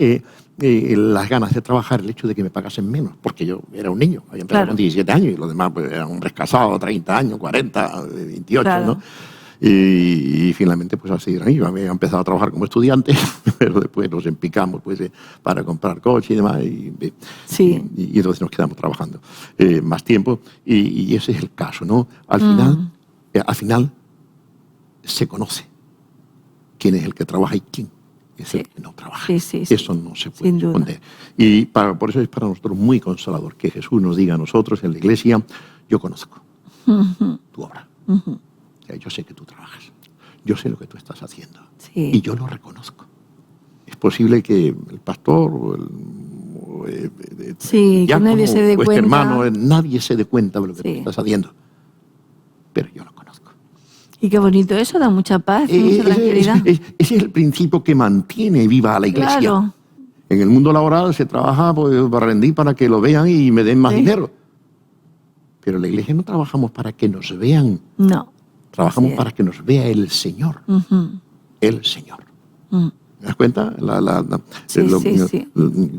las ganas de trabajar, el hecho de que me pagasen menos, porque yo era un niño, había empezado con 17 años, y los demás pues, eran hombres casados, 30 años, 40, 28, claro. ¿No? Y finalmente pues así era. Yo había empezado a trabajar como estudiante, pero después nos empicamos pues, para comprar coche y demás, y entonces nos quedamos trabajando más tiempo, y ese es el caso, ¿no? Al final se conoce quién es el que trabaja y quién es el que no trabaja. Eso no se puede esconder. Y por eso es para nosotros muy consolador que Jesús nos diga a nosotros en la iglesia: yo conozco tu obra. Yo sé que tú trabajas, yo sé lo que tú estás haciendo, y yo lo reconozco. Es posible que el pastor o el diácono, nadie se dé cuenta. Hermano, nadie se dé cuenta de lo que tú estás haciendo, pero yo lo conozco. Y qué bonito eso, da mucha paz, mucha tranquilidad. Ese es el principio que mantiene viva a la iglesia. Claro. En el mundo laboral se trabaja pues, para rendir, para que lo vean y me den más dinero. Pero en la iglesia no trabajamos para que nos vean. No. Trabajamos para que nos vea el Señor. El Señor. ¿Me das cuenta?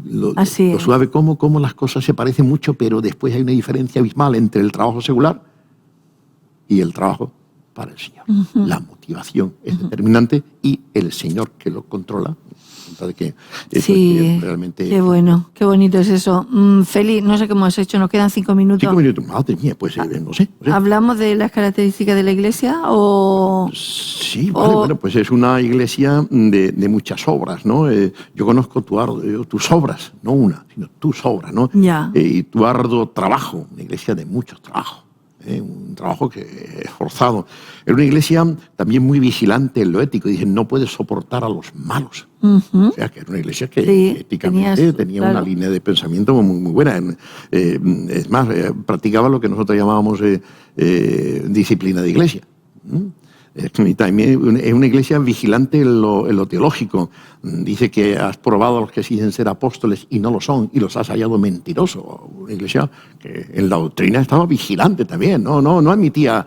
Lo suave, cómo las cosas se parecen mucho, pero después hay una diferencia abismal entre el trabajo secular y el trabajo para el Señor. La motivación es determinante, y el Señor que lo controla. De que realmente qué bueno, qué bonito es eso. Félix, no sé qué hemos hecho, nos quedan 5 minutos. 5 minutos, madre mía, pues no sé. ¿Hablamos de las características de la iglesia o...? Sí, vale, bueno, pues es una iglesia de muchas obras, ¿no? Yo conozco tus obras, no una, sino tus obras, ¿no? Ya. Y tu arduo trabajo, una iglesia de muchos trabajos. Un trabajo que es esforzado. Era una iglesia también muy vigilante en lo ético. Dicen, no puede soportar a los malos. O sea, que era una iglesia que éticamente tenía una línea de pensamiento muy buena. Es más, practicaba lo que nosotros llamábamos disciplina de iglesia. Y también es una iglesia vigilante en lo teológico. Dice que has probado a los que dicen ser apóstoles y no lo son, y los has hallado mentirosos. Una iglesia que en la doctrina estaba vigilante también, no admitía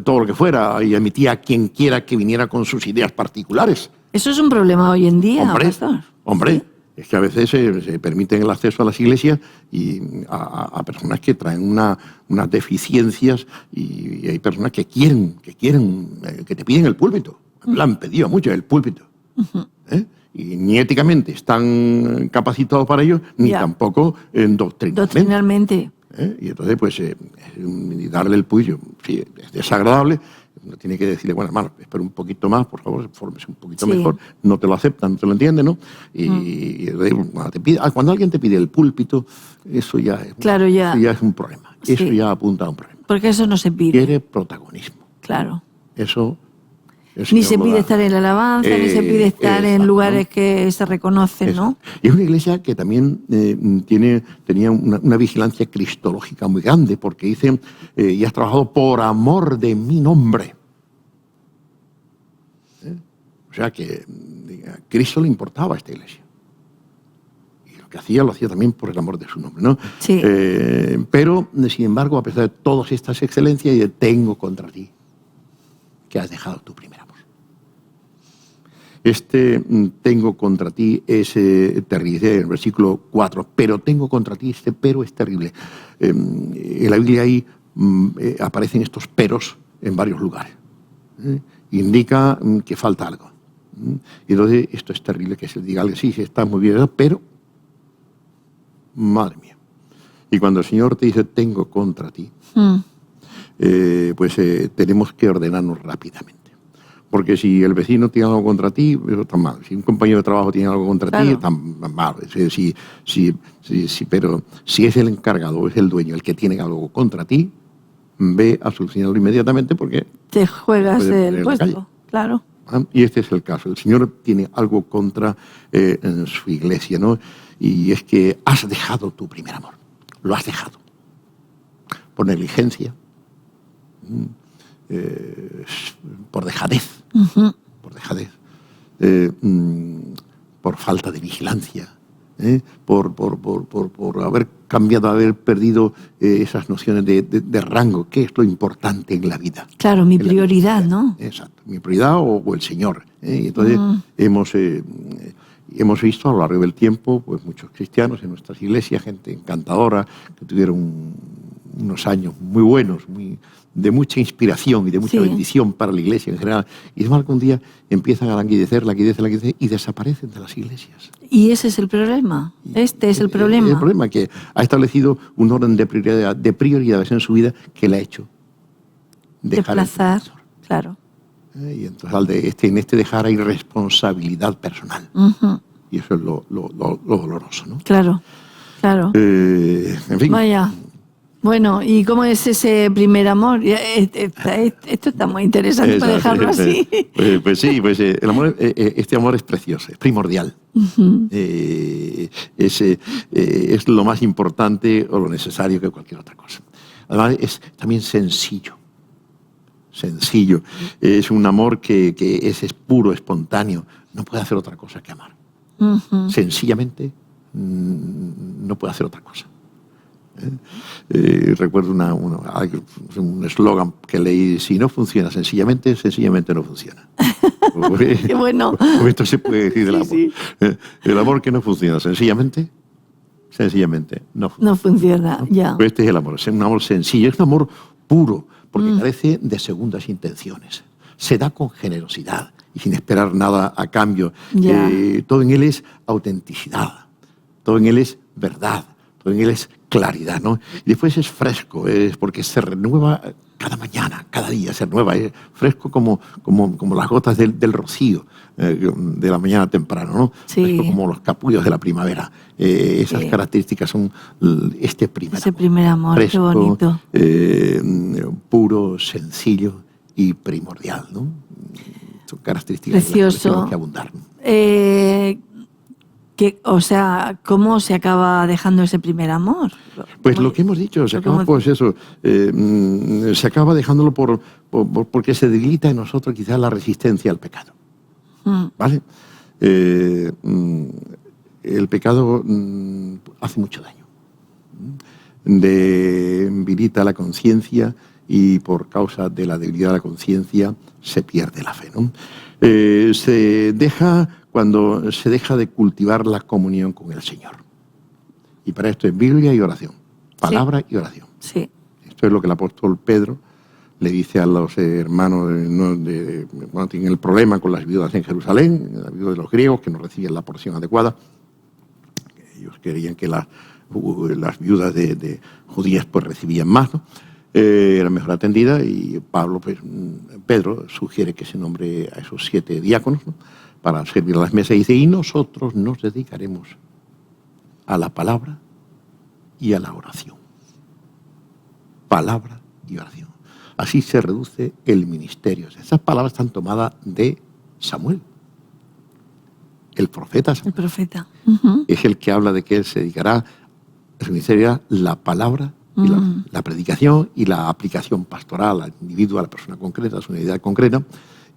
todo lo que fuera, y admitía a quien quiera que viniera con sus ideas particulares. Eso es un problema hoy en día, pastor. Hombre, es que a veces se permiten el acceso a las iglesias y a personas que traen unas deficiencias, y hay personas que quieren que te piden el púlpito. Me lo han pedido mucho, el púlpito. Y ni éticamente están capacitados para ello, ni tampoco doctrinalmente. Y entonces, pues, darle el puño, sí, es desagradable. Uno tiene que decirle, bueno, hermano, espera un poquito más, por favor, fórmese un poquito mejor. No te lo aceptan, no te lo entienden, ¿no? Y cuando alguien te pide el púlpito, eso ya es un problema. Eso ya apunta a un problema. Porque eso no se pide. Quiere protagonismo. Claro. Eso ni se pide estar en la alabanza, ni se pide estar en lugares que se reconocen, ¿no? Y es una iglesia que también tenía una vigilancia cristológica muy grande, porque dice, y has trabajado por amor de mi nombre. O sea que a Cristo le importaba a esta iglesia. Y lo que lo hacía también por el amor de su nombre, ¿no? Sí. Pero, sin embargo, a pesar de todas estas excelencias, yo tengo contra ti que has dejado tu primer amor. Tengo contra ti es terrible, en el versículo 4, pero tengo contra ti pero es terrible. En la Biblia ahí aparecen estos peros en varios lugares. indica que falta algo. Y entonces esto es terrible, que se le diga algo, sí, está muy bien, pero, madre mía. Y cuando el Señor te dice, tengo contra ti, pues tenemos que ordenarnos rápidamente. Porque si el vecino tiene algo contra ti, eso está mal. Si un compañero de trabajo tiene algo contra ti, está mal. Pero si es el encargado o es el dueño el que tiene algo contra ti, ve a solucionarlo inmediatamente porque te juegas el puesto, claro. Y este es el caso. El Señor tiene algo contra en su iglesia, ¿no? Y es que has dejado tu primer amor. Lo has dejado. Por negligencia. Por dejadez. Por dejadez. Por falta de vigilancia. Por haber cambiado, haber perdido esas nociones de rango. ¿Qué es lo importante en la vida? Claro, mi prioridad, ¿no? Exacto, mi prioridad o el Señor. Entonces hemos visto a lo largo del tiempo pues muchos cristianos en nuestras iglesias, gente encantadora, que tuvieron unos años muy buenos, de mucha inspiración y de mucha bendición para la iglesia en general. Y es mal que un día empiezan a languidecer y desaparecen de las iglesias. Y ese es el problema. Este es el problema. El problema que ha establecido un orden de prioridades en su vida que le ha hecho desplazar, claro. Y entonces en este dejar hay responsabilidad personal. Y eso es lo doloroso, ¿no? Claro, claro. En fin. Vaya. Bueno, ¿y cómo es ese primer amor? Esto está muy interesante para dejarlo así. Pues sí, el amor, este amor es precioso, es primordial. Es lo más importante o lo necesario que cualquier otra cosa. Además, es también sencillo. Es un amor que es puro, espontáneo. No puede hacer otra cosa que amar. Sencillamente no puede hacer otra cosa. Recuerdo un eslogan que leí: si no funciona sencillamente no funciona. Qué bueno. Esto se puede decir del amor. Sí. El amor que no funciona sencillamente no funciona. No funciona, ya. Este es el amor, es un amor sencillo, es un amor puro, porque carece de segundas intenciones. Se da con generosidad y sin esperar nada a cambio. Todo en él es autenticidad, todo en él es verdad, todo en él es claridad, ¿no? Y después es fresco, es porque se renueva cada mañana, cada día se renueva, es fresco como las gotas del rocío de la mañana temprano, ¿no? Sí. Fresco como los capullos de la primavera. Esas características son ese primer amor, fresco, qué bonito. Puro, sencillo y primordial, ¿no? Son características precioso. De las que abundar. ¿Cómo se acaba dejando ese primer amor? Pues lo que hemos dicho, se acaba dejándolo porque se debilita en nosotros quizás la resistencia al pecado. ¿Vale? El pecado hace mucho daño. Debilita la conciencia y por causa de la debilidad de la conciencia se pierde la fe, ¿no? Cuando se deja de cultivar la comunión con el Señor. Y para esto es Biblia y oración. Palabra y oración. Sí. Esto es lo que el apóstol Pedro le dice a los hermanos cuando tienen el problema con las viudas en Jerusalén, las viudas de los griegos que no recibían la porción adecuada. Ellos querían que las viudas de judías pues recibían más, ¿no? Eran mejor atendidas, y Pedro sugiere que se nombre a esos 7 diáconos, ¿no?, para servir a las mesas, y dice: y nosotros nos dedicaremos a la palabra y a la oración. Palabra y oración. Así se reduce el ministerio. Esas palabras están tomadas de Samuel, el profeta Samuel. El profeta. Es el que habla de que él se dedicará a su ministerio, la palabra y la predicación y la aplicación pastoral al individuo, a la persona concreta, a su unidad concreta,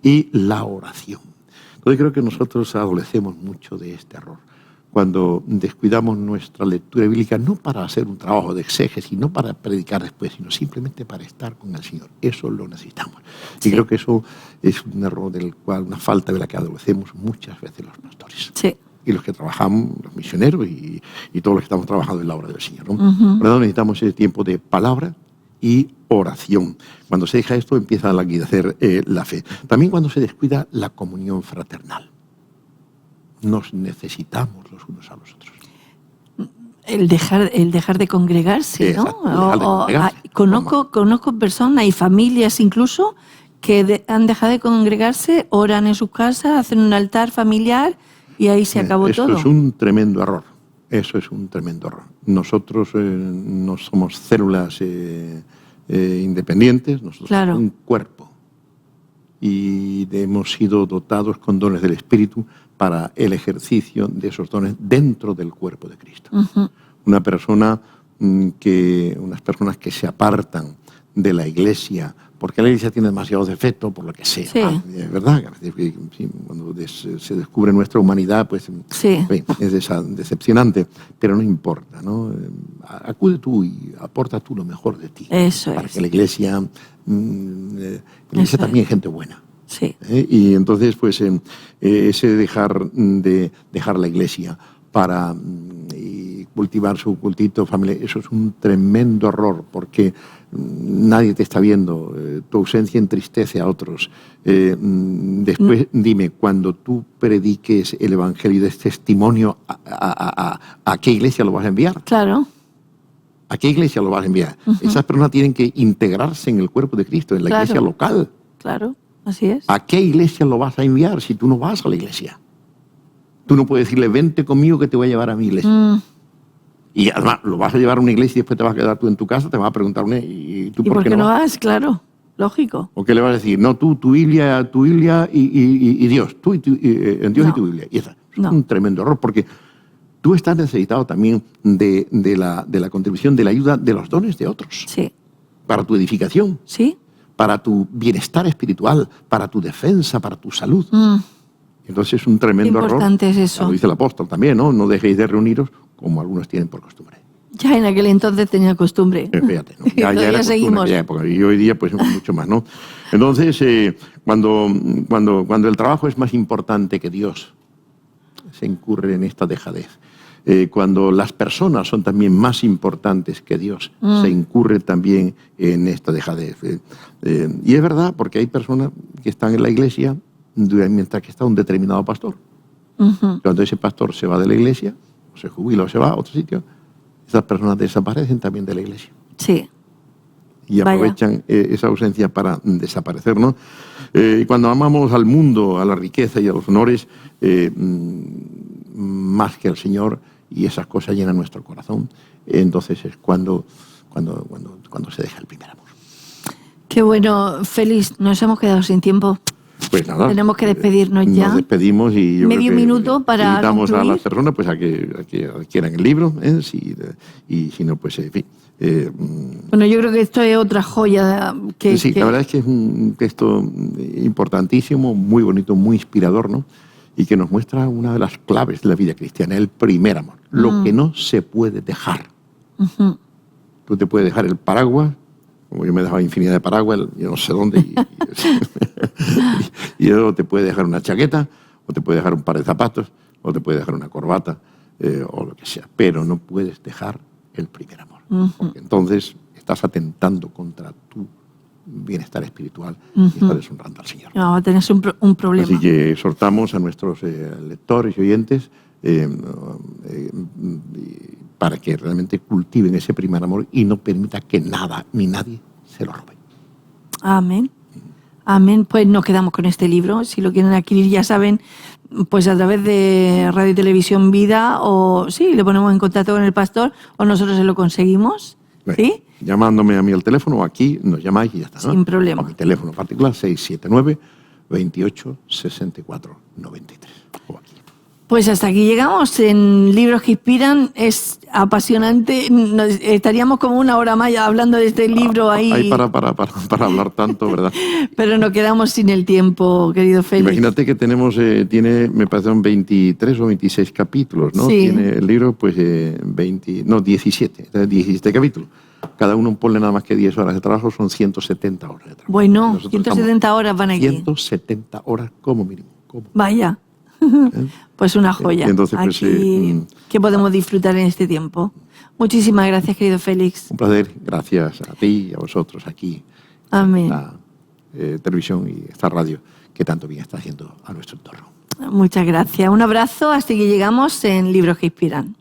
y la oración. Entonces creo que nosotros adolecemos mucho de este error cuando descuidamos nuestra lectura bíblica, no para hacer un trabajo de exégesis, no para predicar después, sino simplemente para estar con el Señor. Eso lo necesitamos. Sí. Y creo que eso es un error una falta de la que adolecemos muchas veces los pastores. Sí. Y los que trabajamos, los misioneros y todos los que estamos trabajando en la obra del Señor, ¿no? Por lo tanto, necesitamos ese tiempo de palabra y oración. Cuando se deja esto, empieza a languidecer la fe. También cuando se descuida la comunión fraternal. Nos necesitamos los unos a los otros. El dejar de congregarse, ¿no? Exacto, dejar de congregarse. Conozco personas y familias incluso que han dejado de congregarse, oran en sus casas, hacen un altar familiar y ahí se acabó todo. Eso es un tremendo error. Eso es un tremendo error. Nosotros no somos células independientes, nosotros somos un cuerpo. Y hemos sido dotados con dones del Espíritu para el ejercicio de esos dones dentro del cuerpo de Cristo. Uh-huh. Unas personas que se apartan de la Iglesia porque la Iglesia tiene demasiado defecto, por lo que sea. Sí. Es verdad, cuando se descubre nuestra humanidad, pues sí, es decepcionante, pero no importa, ¿no? Acude tú y aporta tú lo mejor de ti. Eso para es. que la Iglesia también es gente buena. Sí. Y entonces, pues, ese dejar la Iglesia para cultivar su cultito familiar, eso es un tremendo error, porque nadie te está viendo, tu ausencia entristece a otros. Después, dime, cuando tú prediques el Evangelio y des testimonio, ¿a qué iglesia lo vas a enviar? Claro. ¿A qué iglesia lo vas a enviar? Uh-huh. Esas personas tienen que integrarse en el cuerpo de Cristo, en la iglesia local. Claro, así es. ¿A qué iglesia lo vas a enviar si tú no vas a la iglesia? Tú no puedes decirle, vente conmigo que te voy a llevar a mi iglesia. Y además, lo vas a llevar a una iglesia y después te vas a quedar tú en tu casa, te vas a preguntar, ¿y tú por qué no vas? Claro, lógico. ¿O qué le vas a decir? No, tu Biblia y Dios. En Dios y tu Biblia. Y eso es un tremendo error, porque tú estás necesitado también de la contribución, de la ayuda de los dones de otros. Sí. Para tu edificación. Sí. Para tu bienestar espiritual, para tu defensa, para tu salud. Entonces es un tremendo error. Importante es eso. Lo dice el apóstol también, ¿no? No dejéis de reuniros como algunos tienen por costumbre. Ya en aquel entonces tenía costumbre. Fíjate, ¿no? Ya era seguimos. Costumbre, y hoy día pues mucho más, ¿no? Entonces, cuando el trabajo es más importante que Dios, se incurre en esta dejadez. Cuando las personas son también más importantes que Dios, se incurre también en esta dejadez. Y es verdad, porque hay personas que están en la iglesia mientras que está un determinado pastor. Uh-huh. Cuando ese pastor se va de la iglesia, o se jubila o se va a otro sitio, esas personas desaparecen también de la iglesia. Sí. Y aprovechan esa ausencia para desaparecer, ¿no? Cuando amamos al mundo, a la riqueza y a los honores, más que al Señor, y esas cosas llenan nuestro corazón, entonces es cuando se deja el primer amor. Qué bueno, Félix, nos hemos quedado sin tiempo. Pues nada. Tenemos que despedirnos ya. Nos despedimos y yo medio minuto para invitamos concluir. a las personas pues a que adquieran el libro, y si no, pues en fin. Bueno, yo creo que esto es otra joya Sí, la verdad es que es un texto importantísimo, muy bonito, muy inspirador, ¿no? Y que nos muestra una de las claves de la vida cristiana, el primer amor, lo que no se puede dejar. Uh-huh. Tú te puedes dejar el paraguas, como yo me he dejado infinidad de paraguas, yo no sé dónde, y luego te puede dejar una chaqueta, o te puede dejar un par de zapatos, o te puede dejar una corbata, o lo que sea, pero no puedes dejar el primer amor. Uh-huh. Porque entonces estás atentando contra tu bienestar espiritual, y estás deshonrando al Señor. No, tenés un problema. Así que exhortamos a nuestros lectores y oyentes para que realmente cultiven ese primer amor y no permita que nada ni nadie se lo robe. Amén. Amén. Pues nos quedamos con este libro. Si lo quieren adquirir, ya saben, pues a través de Radio y Televisión Vida, o sí, le ponemos en contacto con el pastor, o nosotros se lo conseguimos. Bueno, ¿sí? Llamándome a mí al teléfono, aquí nos llamáis y ya está, ¿no? Sin problema. Con el teléfono particular 679 28 64 93. O aquí. Pues hasta aquí llegamos en Libros que Inspiran. Es apasionante. Estaríamos como una hora más hablando de este libro ahí. Hay para hablar tanto, ¿verdad? Pero nos quedamos sin el tiempo, querido Félix. Imagínate que tiene, me parece, 23 o 26 capítulos, ¿no? Sí. Tiene el libro, pues, 17 capítulos. Cada uno ponle nada más que 10 horas de trabajo, son 170 horas de trabajo. Bueno, 170 horas van aquí. 170 horas como mínimo. Vaya. Pues una joya. Entonces, pues, aquí, que podemos disfrutar en este tiempo. Muchísimas gracias, querido Félix. Un placer. Gracias a ti y a vosotros aquí. Amén. En la televisión y esta radio que tanto bien está haciendo a nuestro entorno. Muchas gracias. Un abrazo hasta que llegamos en Libros que Inspiran.